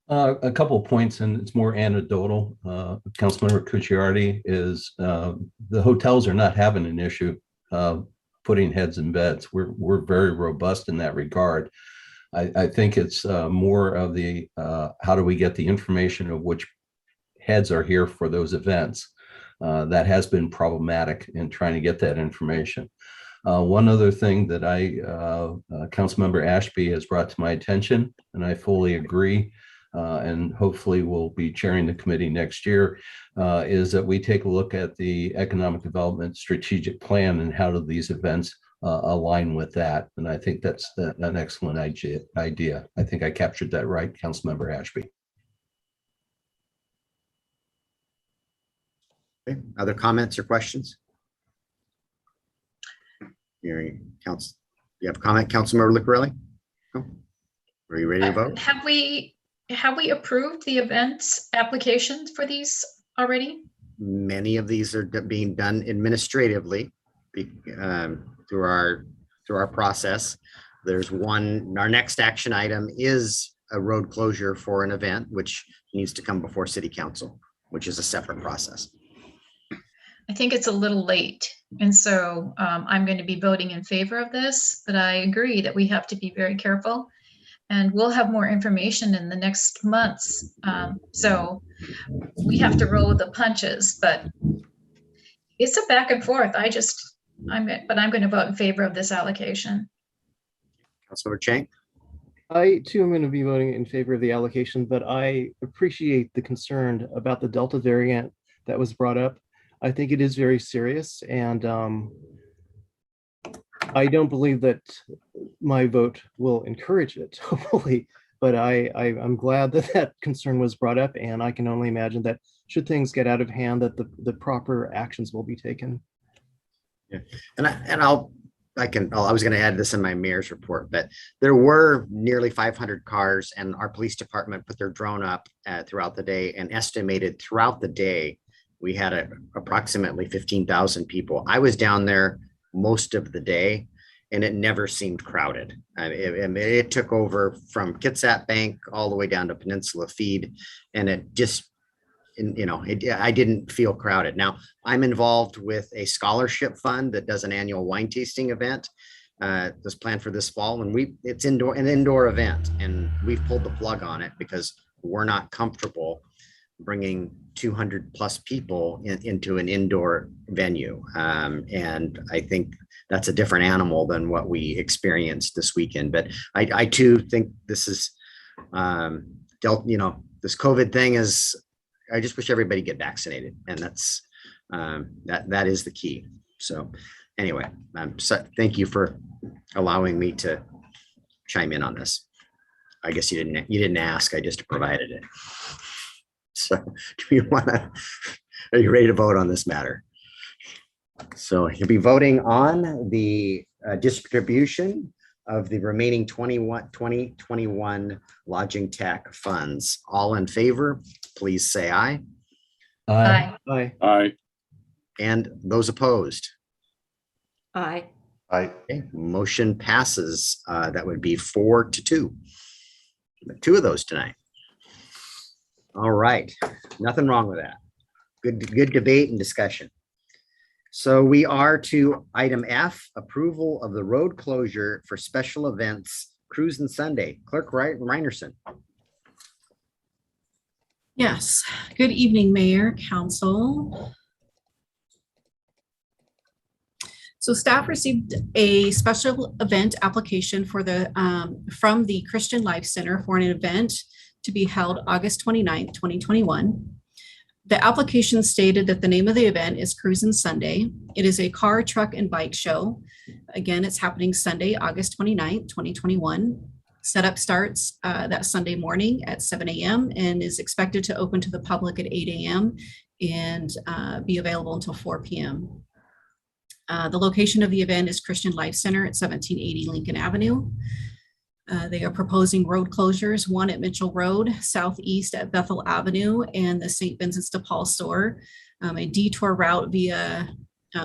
A couple of points, and it's more anecdotal. Councilmember Cucciardi is the hotels are not having an issue putting heads in beds. We're very robust in that regard. I think it's more of the how do we get the information of which heads are here for those events. That has been problematic in trying to get that information. One other thing that Councilmember Ashby has brought to my attention, and I fully agree, and hopefully will be chairing the committee next year, is that we take a look at the economic development strategic plan and how do these events align with that. And I think that's an excellent idea. I think I captured that right, Councilmember Ashby. Okay. Other comments or questions? Hearing council, you have a comment, Councilmember Lucarelli? No? Are you ready to vote? Have we approved the events applications for these already? Many of these are being done administratively through our process. There's one, our next action item is a road closure for an event, which needs to come before city council, which is a separate process. I think it's a little late. And so I'm going to be voting in favor of this, but I agree that we have to be very careful. And we'll have more information in the next months. So we have to roll with the punches, but it's a back and forth. I'm going to vote in favor of this allocation. Councilmember Chang? I too am going to be voting in favor of the allocation, but I appreciate the concern about the Delta variant that was brought up. I think it is very serious, and I don't believe that my vote will encourage it, hopefully, but I'm glad that that concern was brought up, and I can only imagine that should things get out of hand, that the proper actions will be taken. Yeah, I was going to add this in my mayor's report, but there were nearly 500 cars, and our police department put their drone up throughout the day and estimated throughout the day we had approximately 15,000 people. I was down there most of the day, and it never seemed crowded. It took over from Kitsap Bank all the way down to Peninsula Feed, and it just, I didn't feel crowded. Now, I'm involved with a scholarship fund that does an annual wine tasting event that's planned for this fall, and it's an indoor event, and we've pulled the plug on it because we're not comfortable bringing 200 plus people into an indoor venue. And I think that's a different animal than what we experienced this weekend. But I too think this is, this COVID thing is, I just wish everybody get vaccinated, and that's, that is the key. So anyway, so thank you for allowing me to chime in on this. I guess you didn't ask, I just provided it. So are you ready to vote on this matter? So you'll be voting on the distribution of the remaining 2021 lodging tax funds. All in favor, please say aye. Aye. Aye. Aye. And those opposed? Aye. Aye. Okay, motion passes. That would be 4-2. Two of those tonight. All right, nothing wrong with that. Good debate and discussion. So we are to item F, approval of the road closure for special events, Cruise and Sunday. Clerk Reinerson. Yes, good evening, Mayor, Council. So staff received a special event application for from the Christian Life Center for an event to be held August 29th, 2021. The application stated that the name of the event is Cruise and Sunday. It is a car, truck, and bike show. Again, it's happening Sunday, August 29th, 2021. Setup starts that Sunday morning at 7 a.m. and is expected to open to the public at 8 a.m. and be available until 4 p.m. The location of the event is Christian Life Center at 1780 Lincoln Avenue. They are proposing road closures, one at Mitchell Road, southeast at Bethel Avenue and the St. Vincent's de Paul store, a detour route via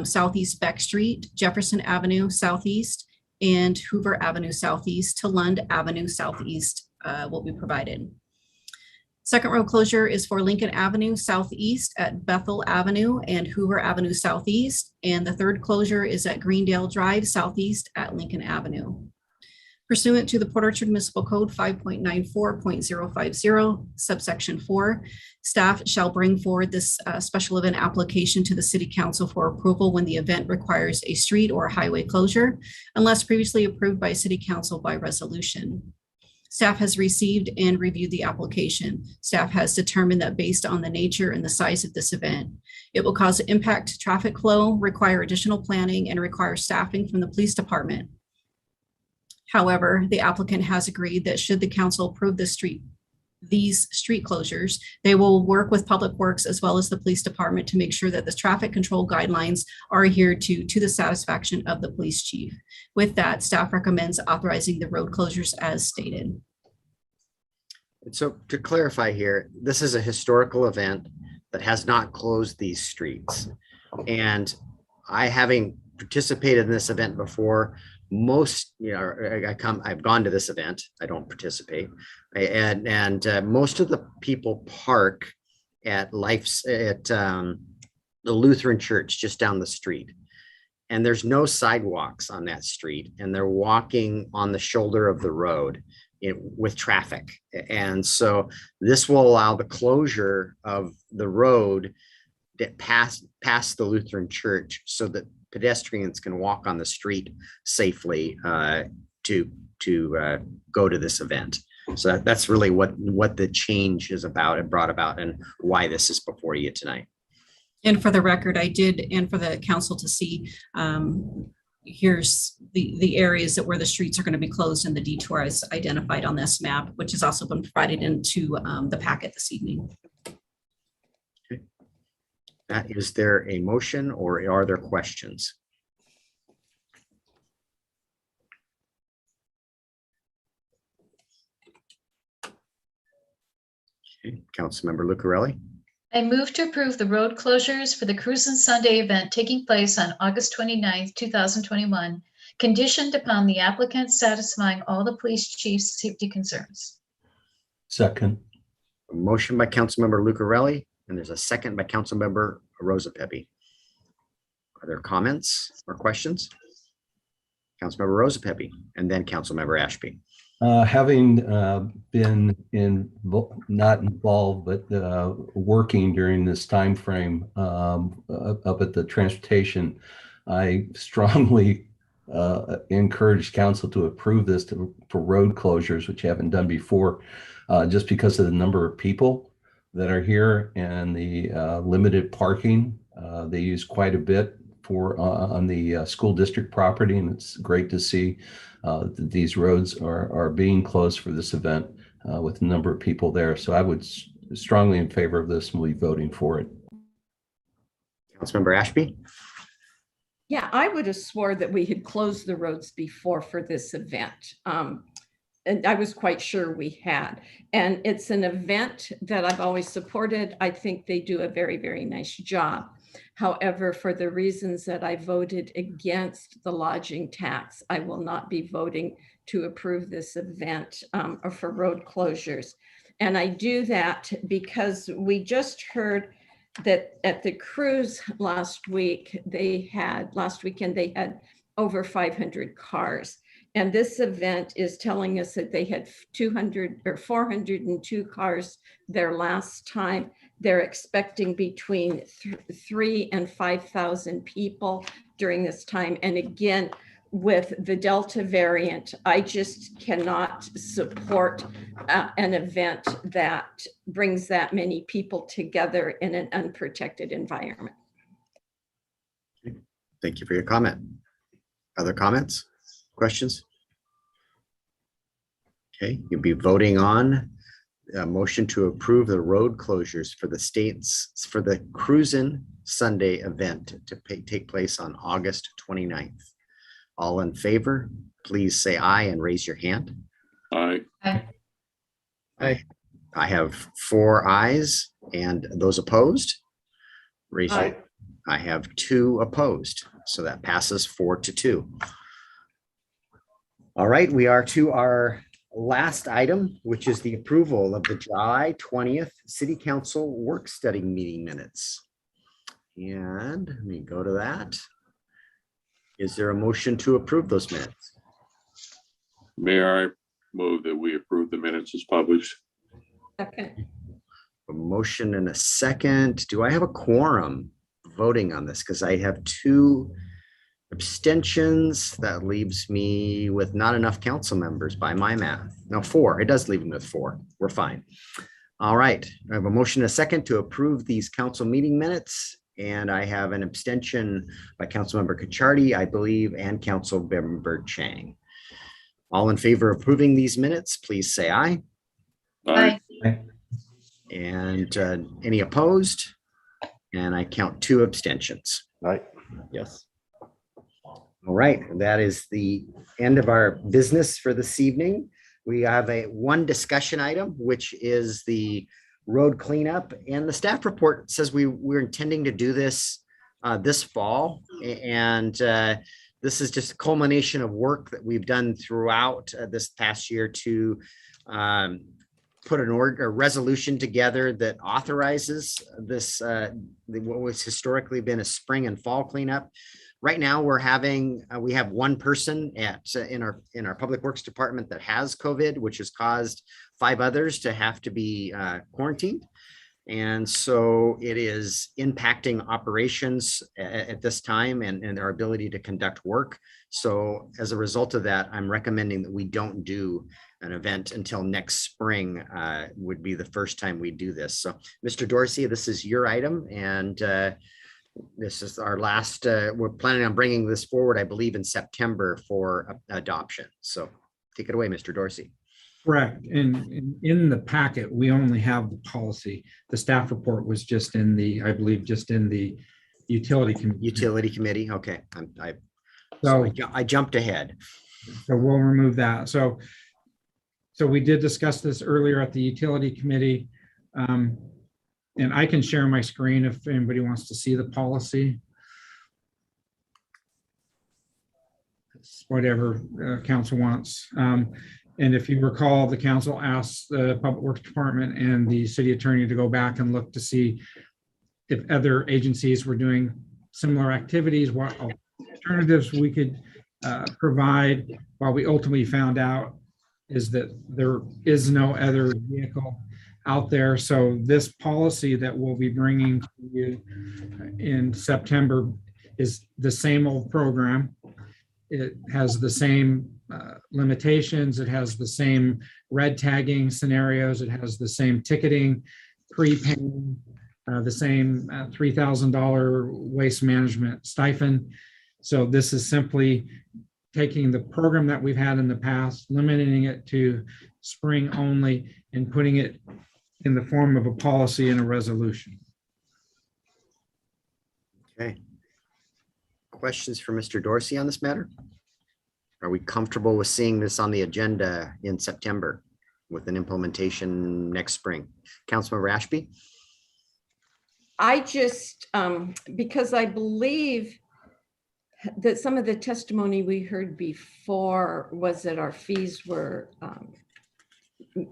Southeast Beck Street, Jefferson Avenue Southeast, and Hoover Avenue Southeast to Lund Avenue Southeast will be provided. Second road closure is for Lincoln Avenue Southeast at Bethel Avenue and Hoover Avenue Southeast, and the third closure is at Greendale Drive Southeast at Lincoln Avenue. Pursuant to the Port Orchard Municipal Code 5.94.050, subsection 4, staff shall bring forward this special event application to the City Council for approval when the event requires a street or highway closure, unless previously approved by City Council by resolution. Staff has received and reviewed the application. Staff has determined that based on the nature and the size of this event, it will cause impact to traffic flow, require additional planning, and require staffing from the police department. However, the applicant has agreed that should the council approve the street these street closures. They will work with Public Works as well as the police department to make sure that the traffic control guidelines are adhered to the satisfaction of the police chief. With that, staff recommends authorizing the road closures as stated. And so to clarify here, this is a historical event that has not closed these streets. And I, having participated in this event before, most, I've gone to this event, I don't participate. And most of the people park at the Lutheran church just down the street. And there's no sidewalks on that street, and they're walking on the shoulder of the road with traffic. And so this will allow the closure of the road that past the Lutheran church so that pedestrians can walk on the street safely to go to this event. So that's really what the change is about and brought about, and why this is before you tonight. And for the record, I did, and for the council to see, here's the areas that where the streets are going to be closed and the detours identified on this map, which has also been provided into the packet this evening. Okay. Is there a motion or are there questions? Okay, Councilmember Lucarelli. I move to approve the road closures for the Cruisin' Sunday event taking place on August 29th, 2021, conditioned upon the applicant satisfying all the police chief's safety concerns. Second. A motion by Councilmember Lucarelli, and there's a second by Councilmember Rosa Pepe. Are there comments or questions? Councilmember Rosa Pepe, and then Councilmember Ashby. Having been not involved, but working during this time frame up at the transportation, I strongly encourage council to approve this for road closures, which you haven't done before, just because of the number of people that are here and the limited parking. They use quite a bit on the school district property, and it's great to see that these roads are being closed for this event with a number of people there. So I would strongly in favor of this and will be voting for it. Councilmember Ashby. Yeah, I would have swore that we had closed the roads before for this event. And I was quite sure we had. And it's an event that I've always supported. I think they do a very, very nice job. However, for the reasons that I voted against the lodging tax, I will not be voting to approve this event or for road closures. And I do that because we just heard that at the cruise last weekend, they had over 500 cars. And this event is telling us that they had 402 cars their last time. They're expecting between 3,000 and 5,000 people during this time. And again, with the Delta variant, I just cannot support an event that brings that many people together in an unprotected environment. Thank you for your comment. Other comments, questions? Okay, you'll be voting on a motion to approve the road closures for the Cruisin' Sunday event to take place on August 29th. All in favor, please say aye and raise your hand. Aye. Aye. Aye. I have 4 ayes, and those opposed? Raise your hand. I have 2 opposed, so that passes 4-2. All right, we are to our last item, which is the approval of the July 20th City Council work study meeting minutes. And let me go to that. Is there a motion to approve those minutes? Mayor, I move that we approve the minutes as published. Okay. A motion and a second. Do I have a quorum voting on this? Because I have 2 abstentions. That leaves me with not enough council members by my math. No, 4. It does leave me with 4. We're fine. All right. I have a motion and a second to approve these council meeting minutes. And I have an abstention by Councilmember Cacciardi, I believe, and Councilmember Chang. All in favor of approving these minutes, please say aye. Aye. Aye. And any opposed? And I count 2 abstentions. Right. Yes. All right, that is the end of our business for this evening. We have one discussion item, which is the road cleanup, and the staff report says we're intending to do this this fall, and this is just a culmination of work that we've done throughout this past year to put a resolution together that authorizes this what was historically been a spring and fall cleanup. Right now, we have one person in our Public Works Department that has COVID, which has caused 5 others to have to be quarantined. And so it is impacting operations at this time and our ability to conduct work. So as a result of that, I'm recommending that we don't do an event until next spring would be the first time we do this. So Mr. Dorsey, this is your item, and this is our last, we're planning on bringing this forward, I believe, in September for adoption. So take it away, Mr. Dorsey. Correct. And in the packet, we only have the policy. The staff report was just in the, I believe, just in the utility committee. Utility committee. Okay. So I jumped ahead. So we'll remove that. So we did discuss this earlier at the utility committee. And I can share my screen if anybody wants to see the policy. Whatever council wants. And if you recall, the council asked the Public Works Department and the city attorney to go back and look to see if other agencies were doing similar activities, what alternatives we could provide. What we ultimately found out is that there is no other vehicle out there. So this policy that we'll be bringing to you in September is the same old program. It has the same limitations. It has the same red tagging scenarios. It has the same ticketing, prepaying, the same $3,000 waste management stipend. So this is simply taking the program that we've had in the past, limiting it to spring only, and putting it in the form of a policy and a resolution. Okay. Questions for Mr. Dorsey on this matter? Are we comfortable with seeing this on the agenda in September with an implementation next spring? Councilmember Ashby? I just, because I believe that some of the testimony we heard before was that our fees were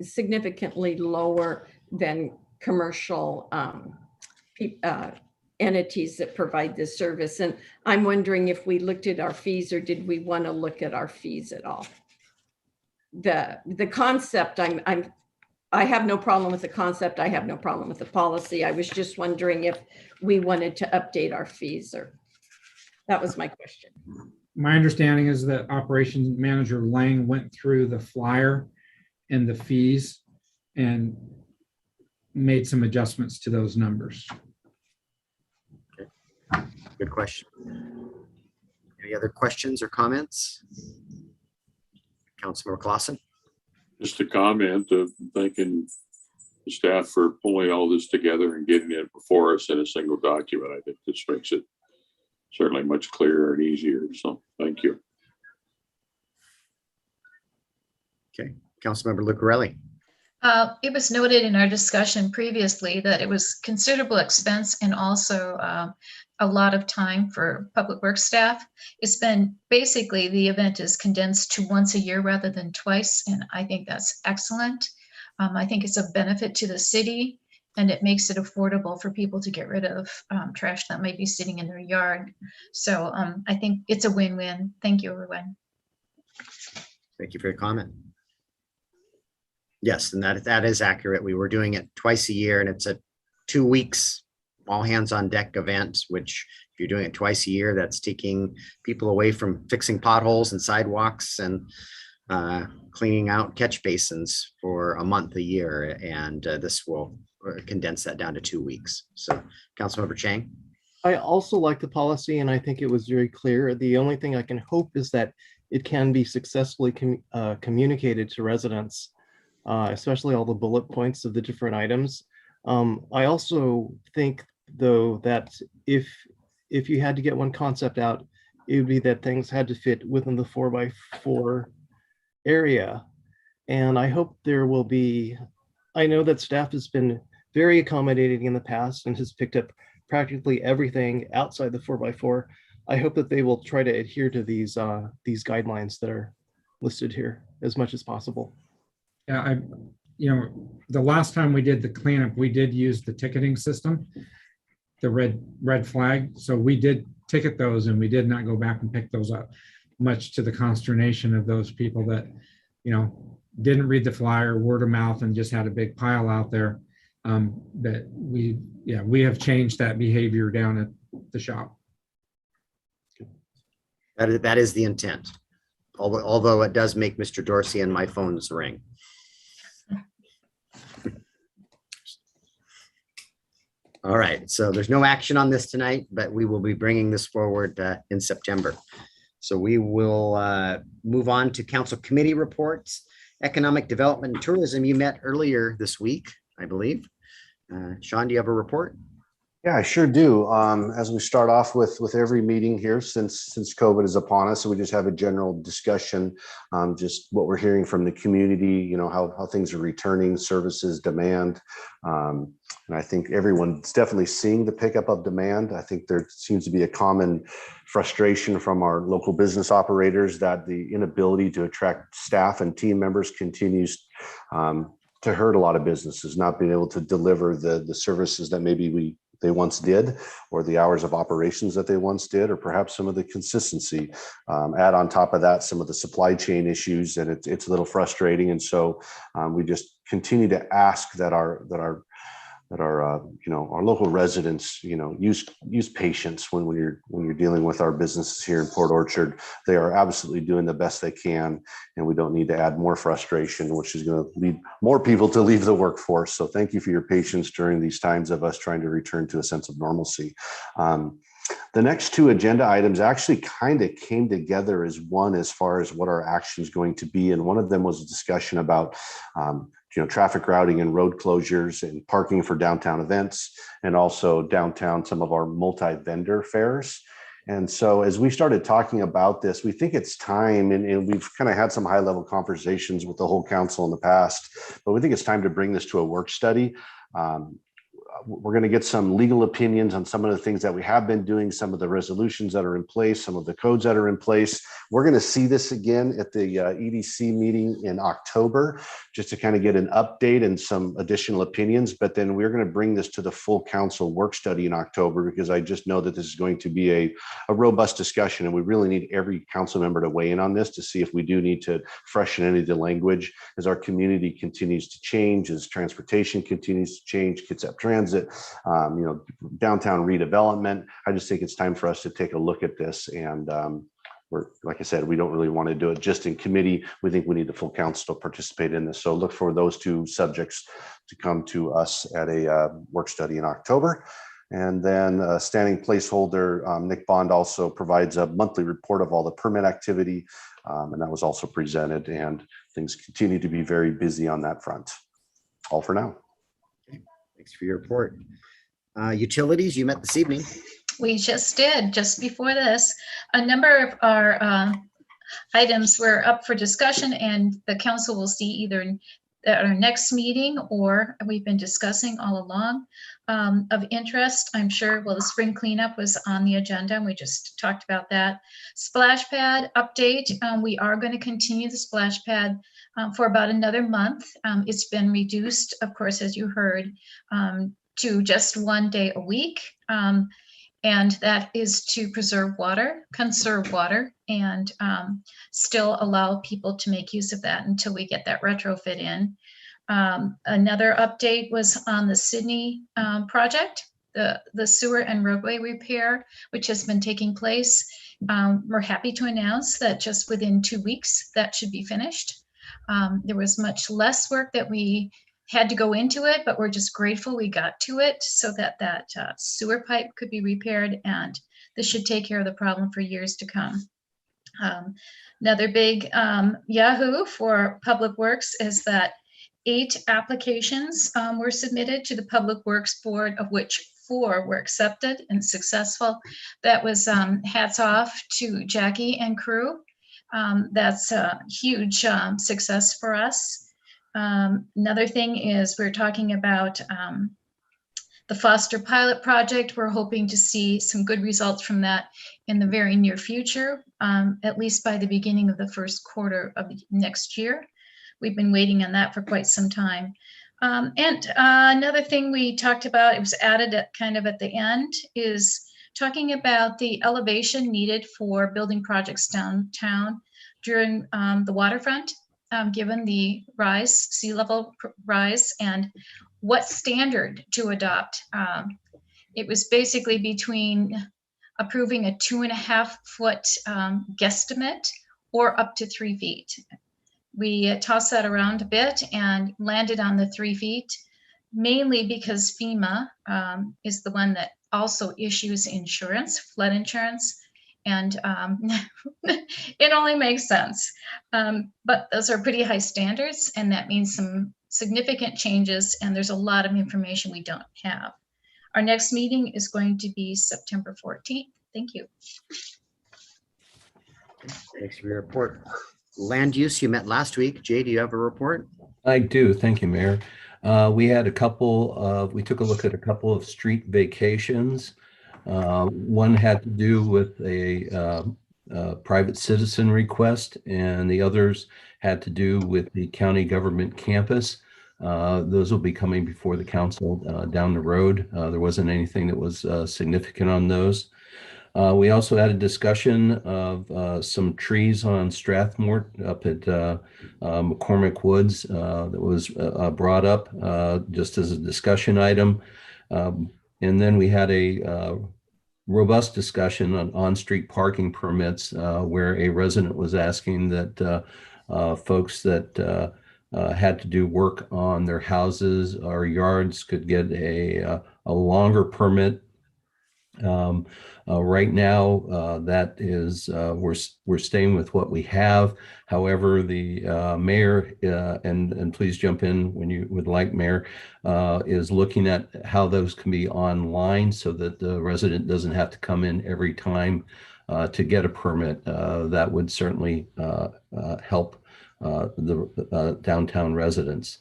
significantly lower than commercial entities that provide this service. And I'm wondering if we looked at our fees, or did we want to look at our fees at all? The concept, I have no problem with the concept. I have no problem with the policy. I was just wondering if we wanted to update our fees, or that was my question. My understanding is that Operations Manager Lang went through the flyer and the fees and made some adjustments to those numbers. Okay. Good question. Any other questions or comments? Councilmember Clausen? Just a comment of thanking the staff for pulling all this together and getting it before us in a single document. I think this makes it certainly much clearer and easier. So thank you. Okay. Councilmember Lucarelli? It was noted in our discussion previously that it was considerable expense and also a lot of time for public works staff. It's been basically, the event is condensed to once a year rather than twice, and I think that's excellent. I think it's a benefit to the city, and it makes it affordable for people to get rid of trash that might be sitting in their yard. So I think it's a win-win. Thank you, everyone. Thank you for your comment. Yes, and that is accurate. We were doing it twice a year, and it's a 2 weeks, all hands on deck event, which if you're doing it twice a year, that's taking people away from fixing potholes and sidewalks and cleaning out catch basins for a month a year. And this will condense that down to 2 weeks. So Councilmember Chang? I also like the policy, and I think it was very clear. The only thing I can hope is that it can be successfully communicated to residents especially all the bullet points of the different items. I also think, though, that if you had to get one concept out, it would be that things had to fit within the 4x4 area. And I hope there will be, I know that staff has been very accommodating in the past and has picked up practically everything outside the 4x4. I hope that they will try to adhere to these guidelines that are listed here as much as possible. Yeah, the last time we did the cleanup, we did use the ticketing system, the red flag. So we did ticket those and we did not go back and pick those up, much to the consternation of those people that, didn't read the flyer, word of mouth, and just had a big pile out there. That we have changed that behavior down at the shop. That is the intent. Although it does make Mr. Dorsey and my phones ring. All right, so there's no action on this tonight, but we will be bringing this forward in September. So we will move on to council committee reports. Economic Development and Tourism, you met earlier this week, I believe. Sean, do you have a report? Yeah, I sure do. As we start off with every meeting here since COVID is upon us, so we just have a general discussion, just what we're hearing from the community, how things are returning, services, demand. And I think everyone's definitely seeing the pickup of demand. I think there seems to be a common frustration from our local business operators that the inability to attract staff and team members continues to hurt a lot of businesses, not being able to deliver the services that maybe they once did, or the hours of operations that they once did, or perhaps some of the consistency. Add on top of that some of the supply chain issues, and it's a little frustrating. And so we just continue to ask that our local residents, use patience when you're dealing with our businesses here in Port Orchard. They are absolutely doing the best they can, and we don't need to add more frustration, which is going to lead more people to leave the workforce. So thank you for your patience during these times of us trying to return to a sense of normalcy. The next two agenda items actually kind of came together as one as far as what our action is going to be. And one of them was a discussion about traffic routing and road closures and parking for downtown events, and also downtown some of our multi-vendor fairs. And so as we started talking about this, we think it's time, and we've kind of had some high-level conversations with the whole council in the past, but we think it's time to bring this to a work study. We're going to get some legal opinions on some of the things that we have been doing, some of the resolutions that are in place, some of the codes that are in place. We're going to see this again at the EDC meeting in October, just to kind of get an update and some additional opinions. But then we're going to bring this to the full council work study in October, because I just know that this is going to be a robust discussion, and we really need every council member to weigh in on this to see if we do need to freshen any of the language as our community continues to change, as transportation continues to change, Kitsap Transit, downtown redevelopment. I just think it's time for us to take a look at this. And like I said, we don't really want to do it just in committee. We think we need the full council to participate in this. So look for those two subjects to come to us at a work study in October. And then standing placeholder, Nick Bond also provides a monthly report of all the permit activity. And that was also presented, and things continue to be very busy on that front. All for now. Thanks for your report. Utilities, you met this evening. We just did, just before this. A number of our items were up for discussion, and the council will see either at our next meeting, or we've been discussing all along. Of interest, I'm sure, well, the spring cleanup was on the agenda, and we just talked about that. Splash pad update, we are going to continue the splash pad for about another month. It's been reduced, of course, as you heard, to just 1 day a week. And that is to preserve water, conserve water, and still allow people to make use of that until we get that retrofit in. Another update was on the Sydney project, the sewer and roadway repair, which has been taking place. We're happy to announce that just within 2 weeks, that should be finished. There was much less work that we had to go into it, but we're just grateful we got to it so that that sewer pipe could be repaired, and this should take care of the problem for years to come. Another big yahoo for Public Works is that 8 applications were submitted to the Public Works Board, of which 4 were accepted and successful. That was hats off to Jackie and crew. That's a huge success for us. Another thing is we're talking about the Foster pilot project. We're hoping to see some good results from that in the very near future, at least by the beginning of the first quarter of next year. We've been waiting on that for quite some time. Another thing we talked about, it was added at kind of at the end, is talking about the elevation needed for building projects downtown during the waterfront, given the sea level rise, and what standard to adopt. It was basically between approving a 2.5 foot guesstimate or up to 3 feet. We tossed that around a bit and landed on the 3 feet, mainly because FEMA is the one that also issues insurance, flood insurance, and it only makes sense. But those are pretty high standards, and that means some significant changes, and there's a lot of information we don't have. Our next meeting is going to be September 14th. Thank you. Thanks for your report. Land use, you met last week. Jay, do you have a report? I do. Thank you, Mayor. We took a look at a couple of street vacations. One had to do with a private citizen request, and the others had to do with the county government campus. Those will be coming before the council down the road. There wasn't anything that was significant on those. We also had a discussion of some trees on Strathmore up at McCormick Woods that was brought up just as a discussion item. And then we had a robust discussion on street parking permits where a resident was asking that folks that had to do work on their houses or yards could get a longer permit. Right now, that is we're staying with what we have. However, the mayor and please jump in when you would like, Mayor, is looking at how those can be online so that the resident doesn't have to come in every time to get a permit. That would certainly help the downtown residents.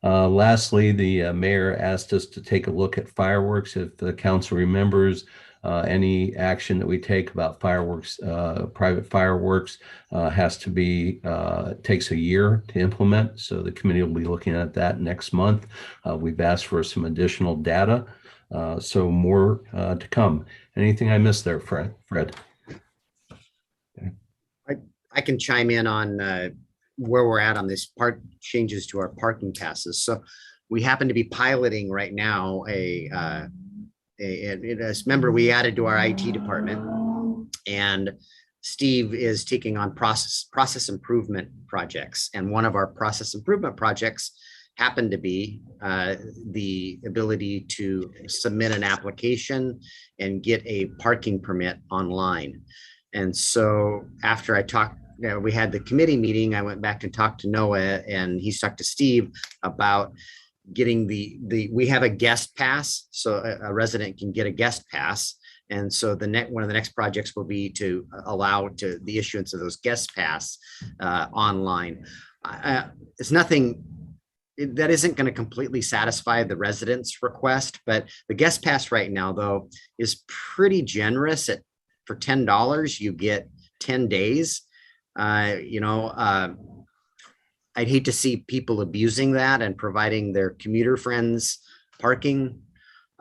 Lastly, the mayor asked us to take a look at fireworks. If the council remembers, any action that we take about fireworks, private fireworks, has to be takes a year to implement. So the committee will be looking at that next month. We've asked for some additional data, so more to come. Anything I missed there, Fred? Okay. I can chime in on where we're at on this part changes to our parking passes. So we happen to be piloting right now remember we added to our IT department, and Steve is taking on process improvement projects. And one of our process improvement projects happened to be the ability to submit an application and get a parking permit online. And so after I talked, we had the committee meeting, I went back and talked to Noah, and he talked to Steve about getting we have a guest pass, so a resident can get a guest pass. And so one of the next projects will be to allow the issuance of those guest pass online. It's nothing that isn't going to completely satisfy the residents' request, but the guest pass right now, though, is pretty generous. For $10, you get 10 days. I'd hate to see people abusing that and providing their commuter friends parking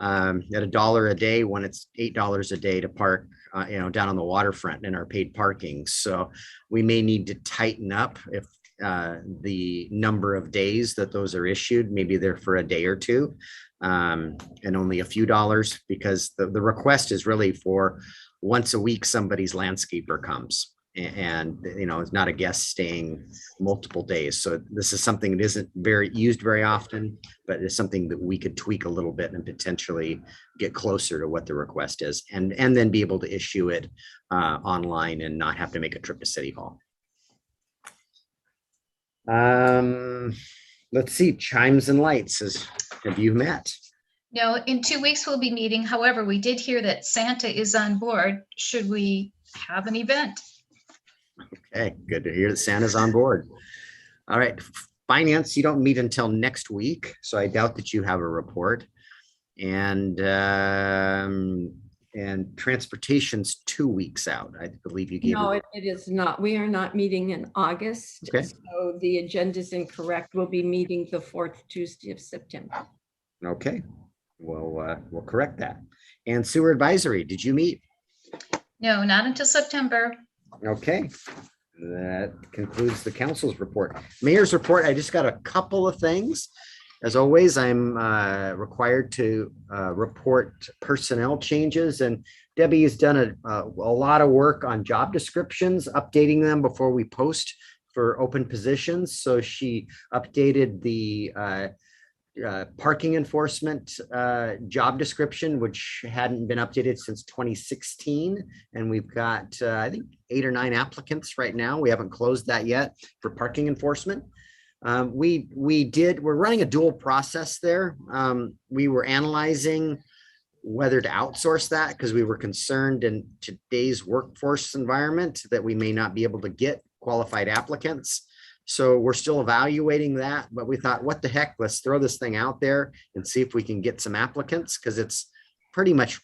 at $1 a day when it's $8 a day to park, down on the waterfront in our paid parking. So we may need to tighten up if the number of days that those are issued. Maybe they're for a day or two, and only a few dollars, because the request is really for once a week somebody's landscaper comes. And it's not a guest staying multiple days. So this is something that isn't used very often, but it's something that we could tweak a little bit and potentially get closer to what the request is, and then be able to issue it online and not have to make a trip to City Hall. Let's see, chimes and lights. Have you met? No, in 2 weeks we'll be meeting. However, we did hear that Santa is on board. Should we have an event? Okay, good to hear that Santa's on board. All right, finance, you don't meet until next week, so I doubt that you have a report. And transportation's 2 weeks out. I believe you gave. No, it is not. We are not meeting in August. Okay. So the agenda is incorrect. We'll be meeting the 4th Tuesday of September. Okay, we'll correct that. And sewer advisory, did you meet? No, not until September. Okay, that concludes the council's report. Mayor's report, I just got a couple of things. As always, I'm required to report personnel changes, and Debbie has done a lot of work on job descriptions, updating them before we post for open positions. So she updated the parking enforcement job description, which hadn't been updated since 2016. And we've got, I think, 8 or 9 applicants right now. We haven't closed that yet for parking enforcement. We're running a dual process there. We were analyzing whether to outsource that because we were concerned in today's workforce environment that we may not be able to get qualified applicants. So we're still evaluating that, but we thought, what the heck, let's throw this thing out there and see if we can get some applicants, because it's pretty much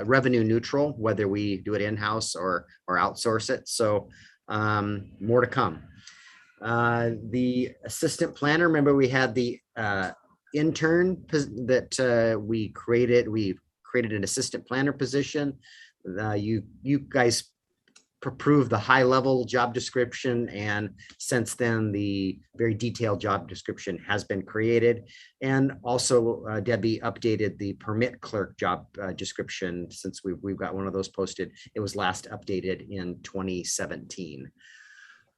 revenue neutral, whether we do it in-house or outsource it. So more to come. The assistant planner, remember we had the intern that we created an assistant planner position. You guys approved the high level job description, and since then the very detailed job description has been created. And also Debbie updated the permit clerk job description. Since we've got one of those posted, it was last updated in 2017.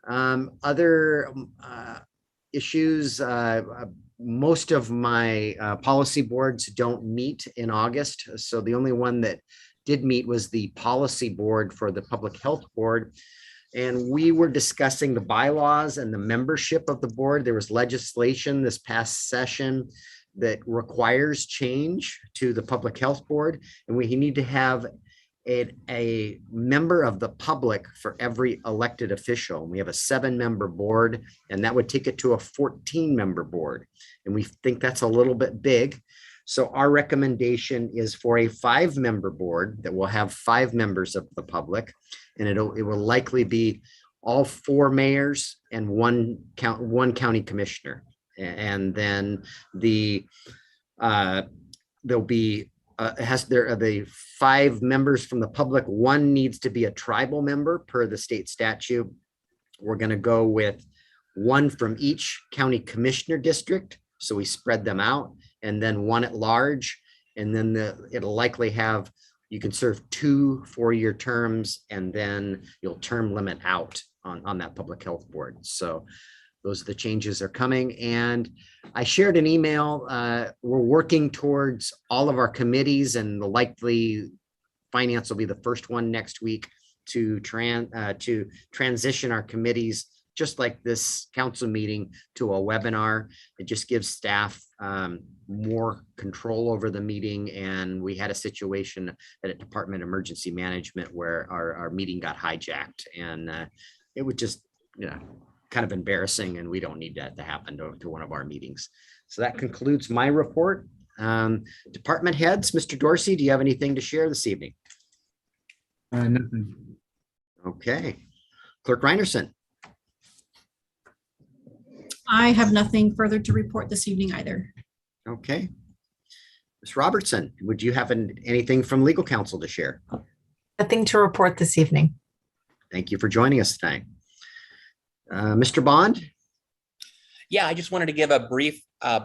Other issues, most of my policy boards don't meet in August. So the only one that did meet was the policy board for the public health board. And we were discussing the bylaws and the membership of the board. There was legislation this past session that requires change to the public health board. And we need to have a member of the public for every elected official. We have a 7-member board, and that would take it to a 14-member board. And we think that's a little bit big. So our recommendation is for a 5-member board that will have 5 members of the public, and it will likely be all 4 mayors and one county commissioner. And then there'll be the 5 members from the public. 1 needs to be a tribal member per the state statute. We're going to go with 1 from each county commissioner district, so we spread them out, and then 1 at large. And then it'll likely have, you can serve 2 4-year terms, and then you'll term limit out on that public health board. So those are the changes that are coming. And I shared an email. We're working towards all of our committees, and the likely finance will be the first one next week to transition our committees, just like this council meeting, to a webinar. It just gives staff more control over the meeting. And we had a situation at a Department of Emergency Management where our meeting got hijacked, and it was just, kind of embarrassing, and we don't need that to happen to one of our meetings. So that concludes my report. Department heads, Mr. Dorsey, do you have anything to share this evening? Nothing. Okay. Clerk Reinerson. I have nothing further to report this evening either. Okay. Ms. Robertson, would you have anything from legal counsel to share? Nothing to report this evening. Thank you for joining us tonight. Mr. Bond? Yeah, I just wanted to give a brief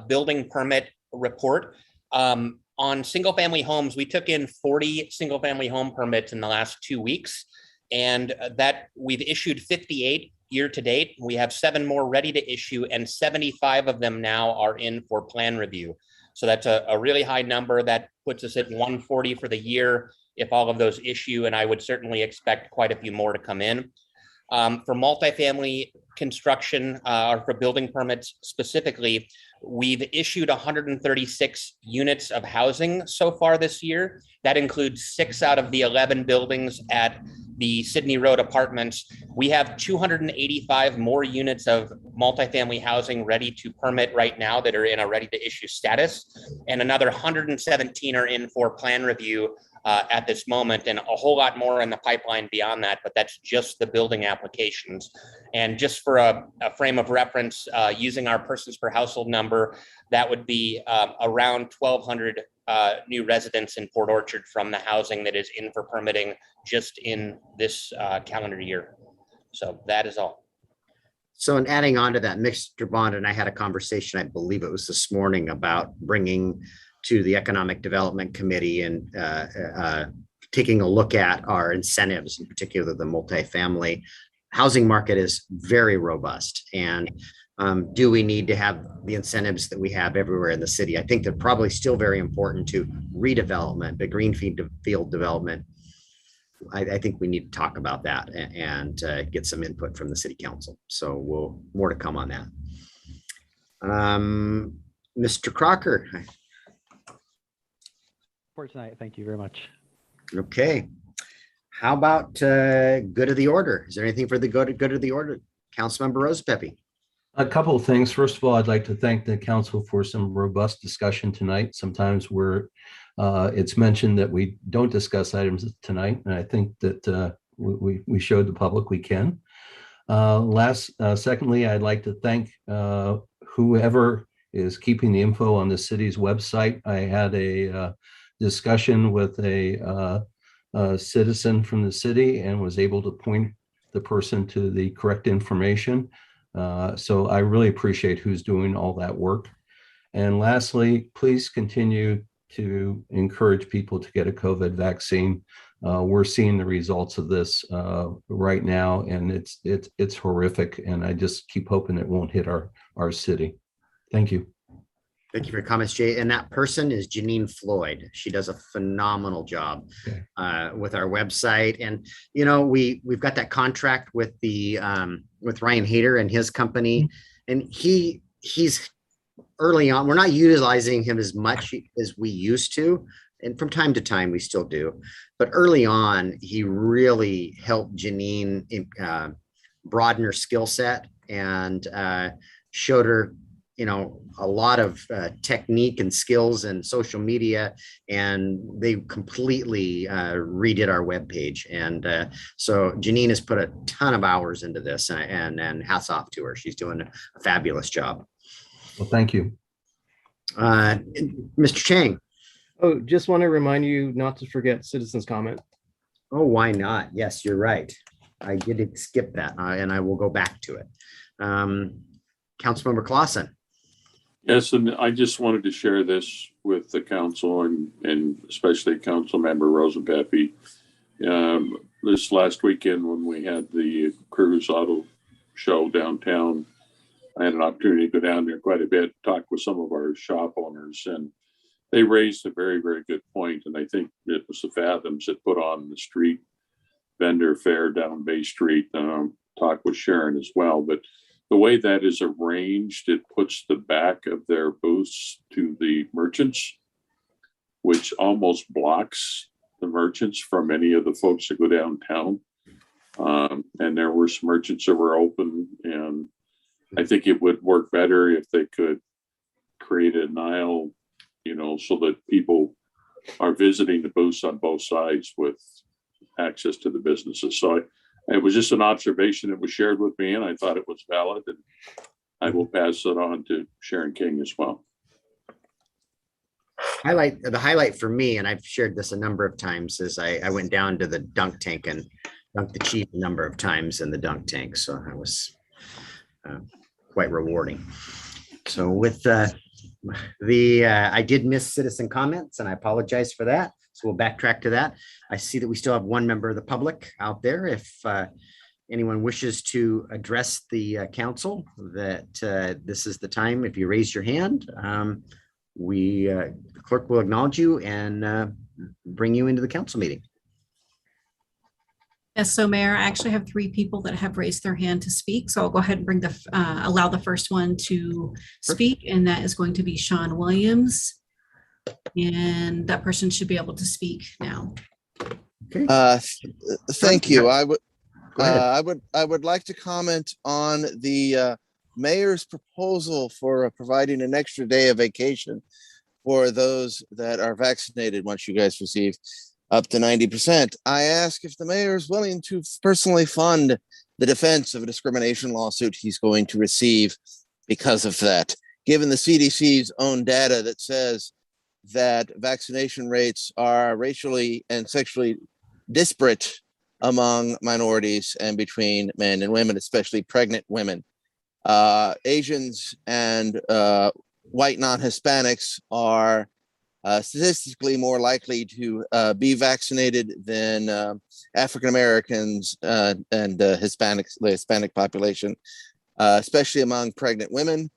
building permit report. On single family homes, we took in 40 single family home permits in the last 2 weeks, and that we've issued 58 year to date. We have 7 more ready to issue, and 75 of them now are in for plan review. So that's a really high number. That puts us at 140 for the year if all of those issue, and I would certainly expect quite a few more to come in. For multifamily construction or for building permits specifically, we've issued 136 units of housing so far this year. That includes 6 out of the 11 buildings at the Sydney Road Apartments. We have 285 more units of multifamily housing ready to permit right now that are in a ready to issue status. And another 117 are in for plan review at this moment, and a whole lot more in the pipeline beyond that, but that's just the building applications. And just for a frame of reference, using our persons per household number, that would be around 1,200 new residents in Port Orchard from the housing that is in for permitting just in this calendar year. So that is all. So in adding on to that, Mr. Bond and I had a conversation, I believe it was this morning, about bringing to the Economic Development Committee and taking a look at our incentives, in particular the multifamily housing market is very robust. And do we need to have the incentives that we have everywhere in the city? I think they're probably still very important to redevelopment, but greenfield development. I think we need to talk about that and get some input from the city council. So more to come on that. Mr. Crocker. For tonight, thank you very much. Okay. How about good of the order? Is there anything for the good of the order? Councilmember Rosepepe. A couple of things. First of all, I'd like to thank the council for some robust discussion tonight. Sometimes it's mentioned that we don't discuss items tonight, and I think that we showed the public we can. Secondly, I'd like to thank whoever is keeping the info on the city's website. I had a discussion with a citizen from the city and was able to point the person to the correct information. So I really appreciate who's doing all that work. And lastly, please continue to encourage people to get a COVID vaccine. We're seeing the results of this right now, and it's horrific. And I just keep hoping it won't hit our city. Thank you. Thank you for your comments, Jay. And that person is Janine Floyd. She does a phenomenal job with our website. And, you know, we've got that contract with the with Ryan Hayter and his company. And he's early on, we're not utilizing him as much as we used to. And from time to time, we still do. But early on, he really helped Janine broaden her skill set and showed her, you know, a lot of technique and skills and social media, and they completely redid our webpage. And so Janine has put a ton of hours into this, and hats off to her. She's doing a fabulous job. Well, thank you. Mr. Chang. Oh, just want to remind you not to forget citizens' comment. Oh, why not? Yes, you're right. I did skip that, and I will go back to it. Councilmember Clausen. Yes, and I just wanted to share this with the council and especially Councilmember Rosepepe. This last weekend when we had the Cruise Auto Show downtown, I had an opportunity to go down there quite a bit, talk with some of our shop owners, and they raised a very, very good point. And I think it was the Fathoms that put on the street vendor fair down Bay Street, talk with Sharon as well. But the way that is arranged, it puts the back of their booths to the merchants, which almost blocks the merchants from any of the folks that go downtown. And there were some merchants that were open, and I think it would work better if they could create an aisle, you know, so that people are visiting the booths on both sides with access to the businesses. So it was just an observation that was shared with me, and I thought it was valid, and I will pass it on to Sharon King as well. The highlight for me, and I've shared this a number of times, is I went down to the dunk tank and dunked the chief a number of times in the dunk tank. So that was quite rewarding. So with I did miss citizen comments, and I apologize for that. So we'll backtrack to that. I see that we still have one member of the public out there. If anyone wishes to address the council, that this is the time. If you raise your hand, the clerk will acknowledge you and bring you into the council meeting. Yes, so Mayor, I actually have 3 people that have raised their hand to speak. So I'll go ahead and allow the first one to speak, and that is going to be Sean Williams. And that person should be able to speak now. Okay. Thank you. I would like to comment on the mayor's proposal for providing an extra day of vacation for those that are vaccinated once you guys receive up to 90%. I ask if the mayor is willing to personally fund the defense of a discrimination lawsuit he's going to receive because of that, given the CDC's own data that says that vaccination rates are racially and sexually disparate among minorities and between men and women, especially pregnant women. Asians and white non-Hispanics are statistically more likely to be vaccinated than African Americans and the Hispanic population, especially among pregnant women.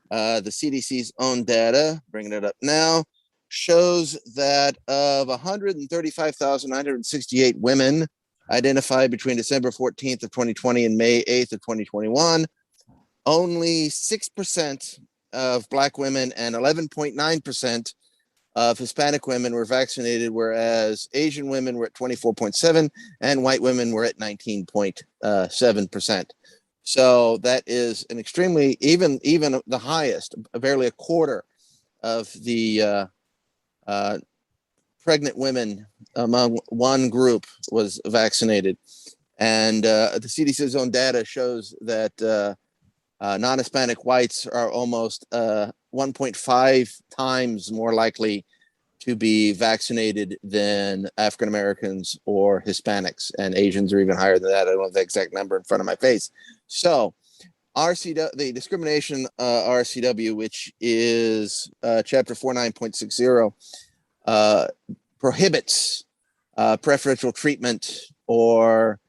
The CDC's own data, bringing it up now, shows that of 135,968 women identified between December 14th of 2020 and May 8th of 2021, only 6% of Black women and 11.9% of Hispanic women were vaccinated, whereas Asian women were at 24.7% and white women were at 19.7%. So that is an extremely, even the highest, barely a quarter of the pregnant women among one group was vaccinated. And the CDC's own data shows that non-Hispanic whites are almost 1.5 times more likely to be vaccinated than African Americans or Hispanics, and Asians are even higher than that. I don't have the exact number in front of my face. So RCW, the discrimination RCW, which is chapter 49.60, prohibits preferential treatment or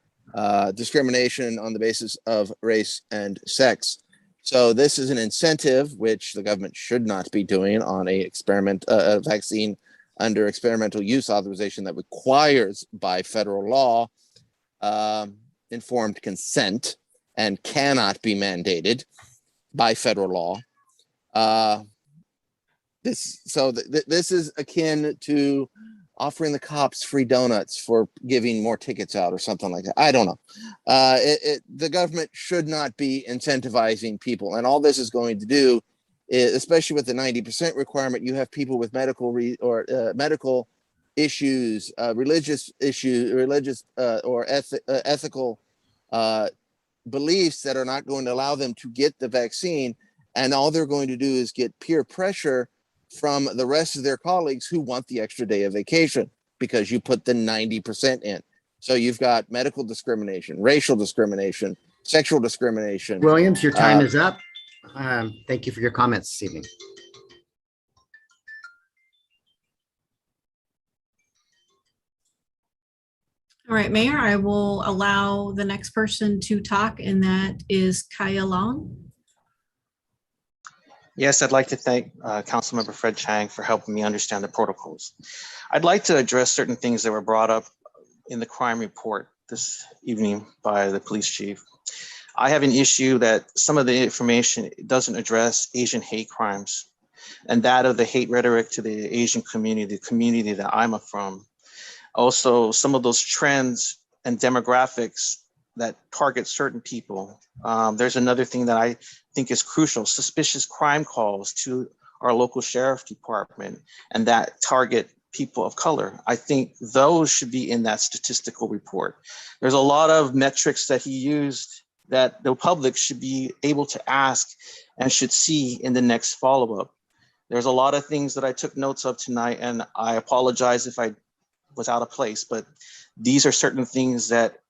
discrimination on the basis of race and sex. So this is an incentive which the government should not be doing on a vaccine under experimental use authorization that requires by federal law informed consent and cannot be mandated by federal law. This is akin to offering the cops free donuts for giving more tickets out or something like that. I don't know. The government should not be incentivizing people. And all this is going to do, is, especially with the 90% requirement, you have people with medical issues, religious issues, or ethical beliefs that are not going to allow them to get the vaccine. And all they're going to do is get peer pressure from the rest of their colleagues who want the extra day of vacation because you put the 90% in. So you've got medical discrimination, racial discrimination, sexual discrimination. Williams, your time is up. Thank you for your comments this evening. All right, Mayor, I will allow the next person to talk, and that is Kaya Long. Yes, I'd like to thank Councilmember Fred Chang for helping me understand the protocols. I'd like to address certain things that were brought up in the crime report this evening by the police chief. I have an issue that some of the information doesn't address Asian hate crimes and that of the hate rhetoric to the Asian community, the community that I'm from. Also, some of those trends and demographics that target certain people. There's another thing that I think is crucial, suspicious crime calls to our local sheriff department and that target people of color. I think those should be in that statistical report. There's a lot of metrics that he used that the public should be able to ask and should see in the next follow-up. There's a lot of things that I took notes of tonight, and I apologize if I was out of place, but these are certain things that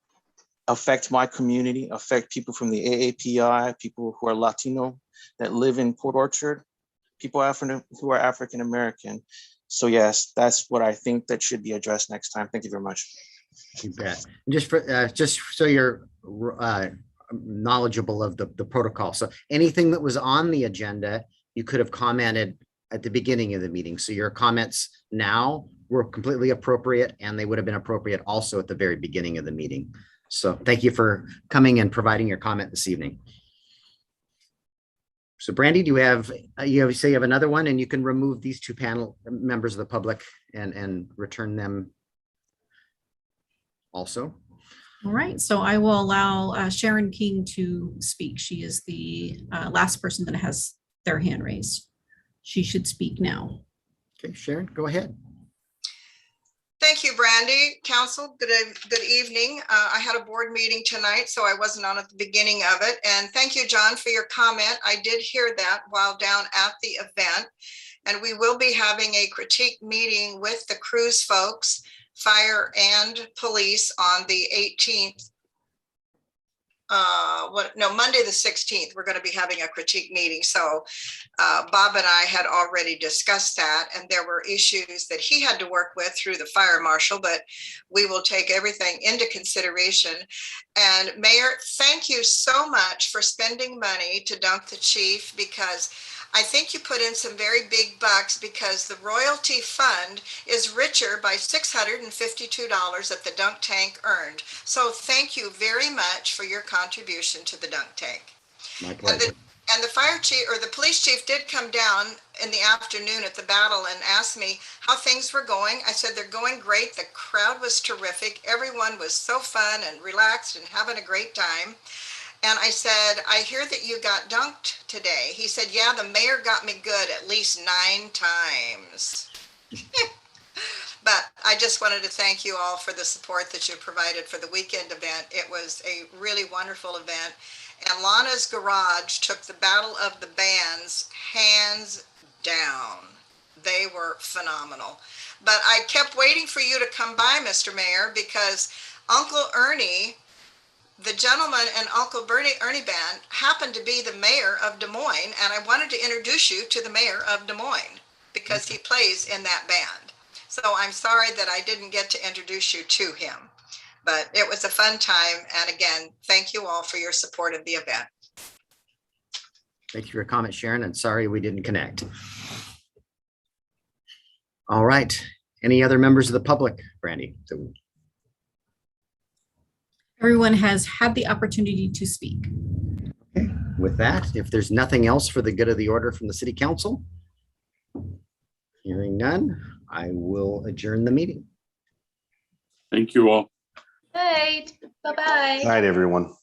affect my community, affect people from the AAPI, people who are Latino that live in Port Orchard, people who are African American. So yes, that's what I think that should be addressed next time. Thank you very much. You bet. Just so you're knowledgeable of the protocol. So anything that was on the agenda, you could have commented at the beginning of the meeting. So your comments now were completely appropriate, and they would have been appropriate also at the very beginning of the meeting. So thank you for coming and providing your comment this evening. So Brandy, do you have another one, and you can remove these two panel members of the public and return them also. All right, so I will allow Sharon King to speak. She is the last person that has their hand raised. She should speak now. Okay, Sharon, go ahead. Thank you, Brandy. Council, good evening. I had a board meeting tonight, so I wasn't on at the beginning of it. And thank you, John, for your comment. I did hear that while down at the event. And we will be having a critique meeting with the cruise folks, fire and police on the 18th. Monday the 16th, we're going to be having a critique meeting. So Bob and I had already discussed that, and there were issues that he had to work with through the fire marshal, but we will take everything into consideration. And Mayor, thank you so much for spending money to dunk the chief, because I think you put in some very big bucks, because the royalty fund is richer by $652 that the dunk tank earned. So thank you very much for your contribution to the dunk tank. My pleasure. And the fire chief or the police chief did come down in the afternoon at the battle and asked me how things were going. I said, they're going great. The crowd was terrific. Everyone was so fun and relaxed and having a great time. And I said, I hear that you got dunked today. He said, yeah, the mayor got me good at least 9 times. But I just wanted to thank you all for the support that you provided for the weekend event. It was a really wonderful event. And Lana's Garage took the Battle of the Bands hands down. They were phenomenal. But I kept waiting for you to come by, Mr. Mayor, because Uncle Ernie, the gentleman in Uncle Ernie Band, happened to be the mayor of Des Moines, and I wanted to introduce you to the mayor of Des Moines because he plays in that band. So I'm sorry that I didn't get to introduce you to him, but it was a fun time. And again, thank you all for your support of the event. Thank you for your comment, Sharon, and sorry we didn't connect. All right. Any other members of the public, Brandy? Everyone has had the opportunity to speak. Okay. With that, if there's nothing else for the good of the order from the city council, hearing none, I will adjourn the meeting. Thank you all. Right. Bye-bye. Night, everyone.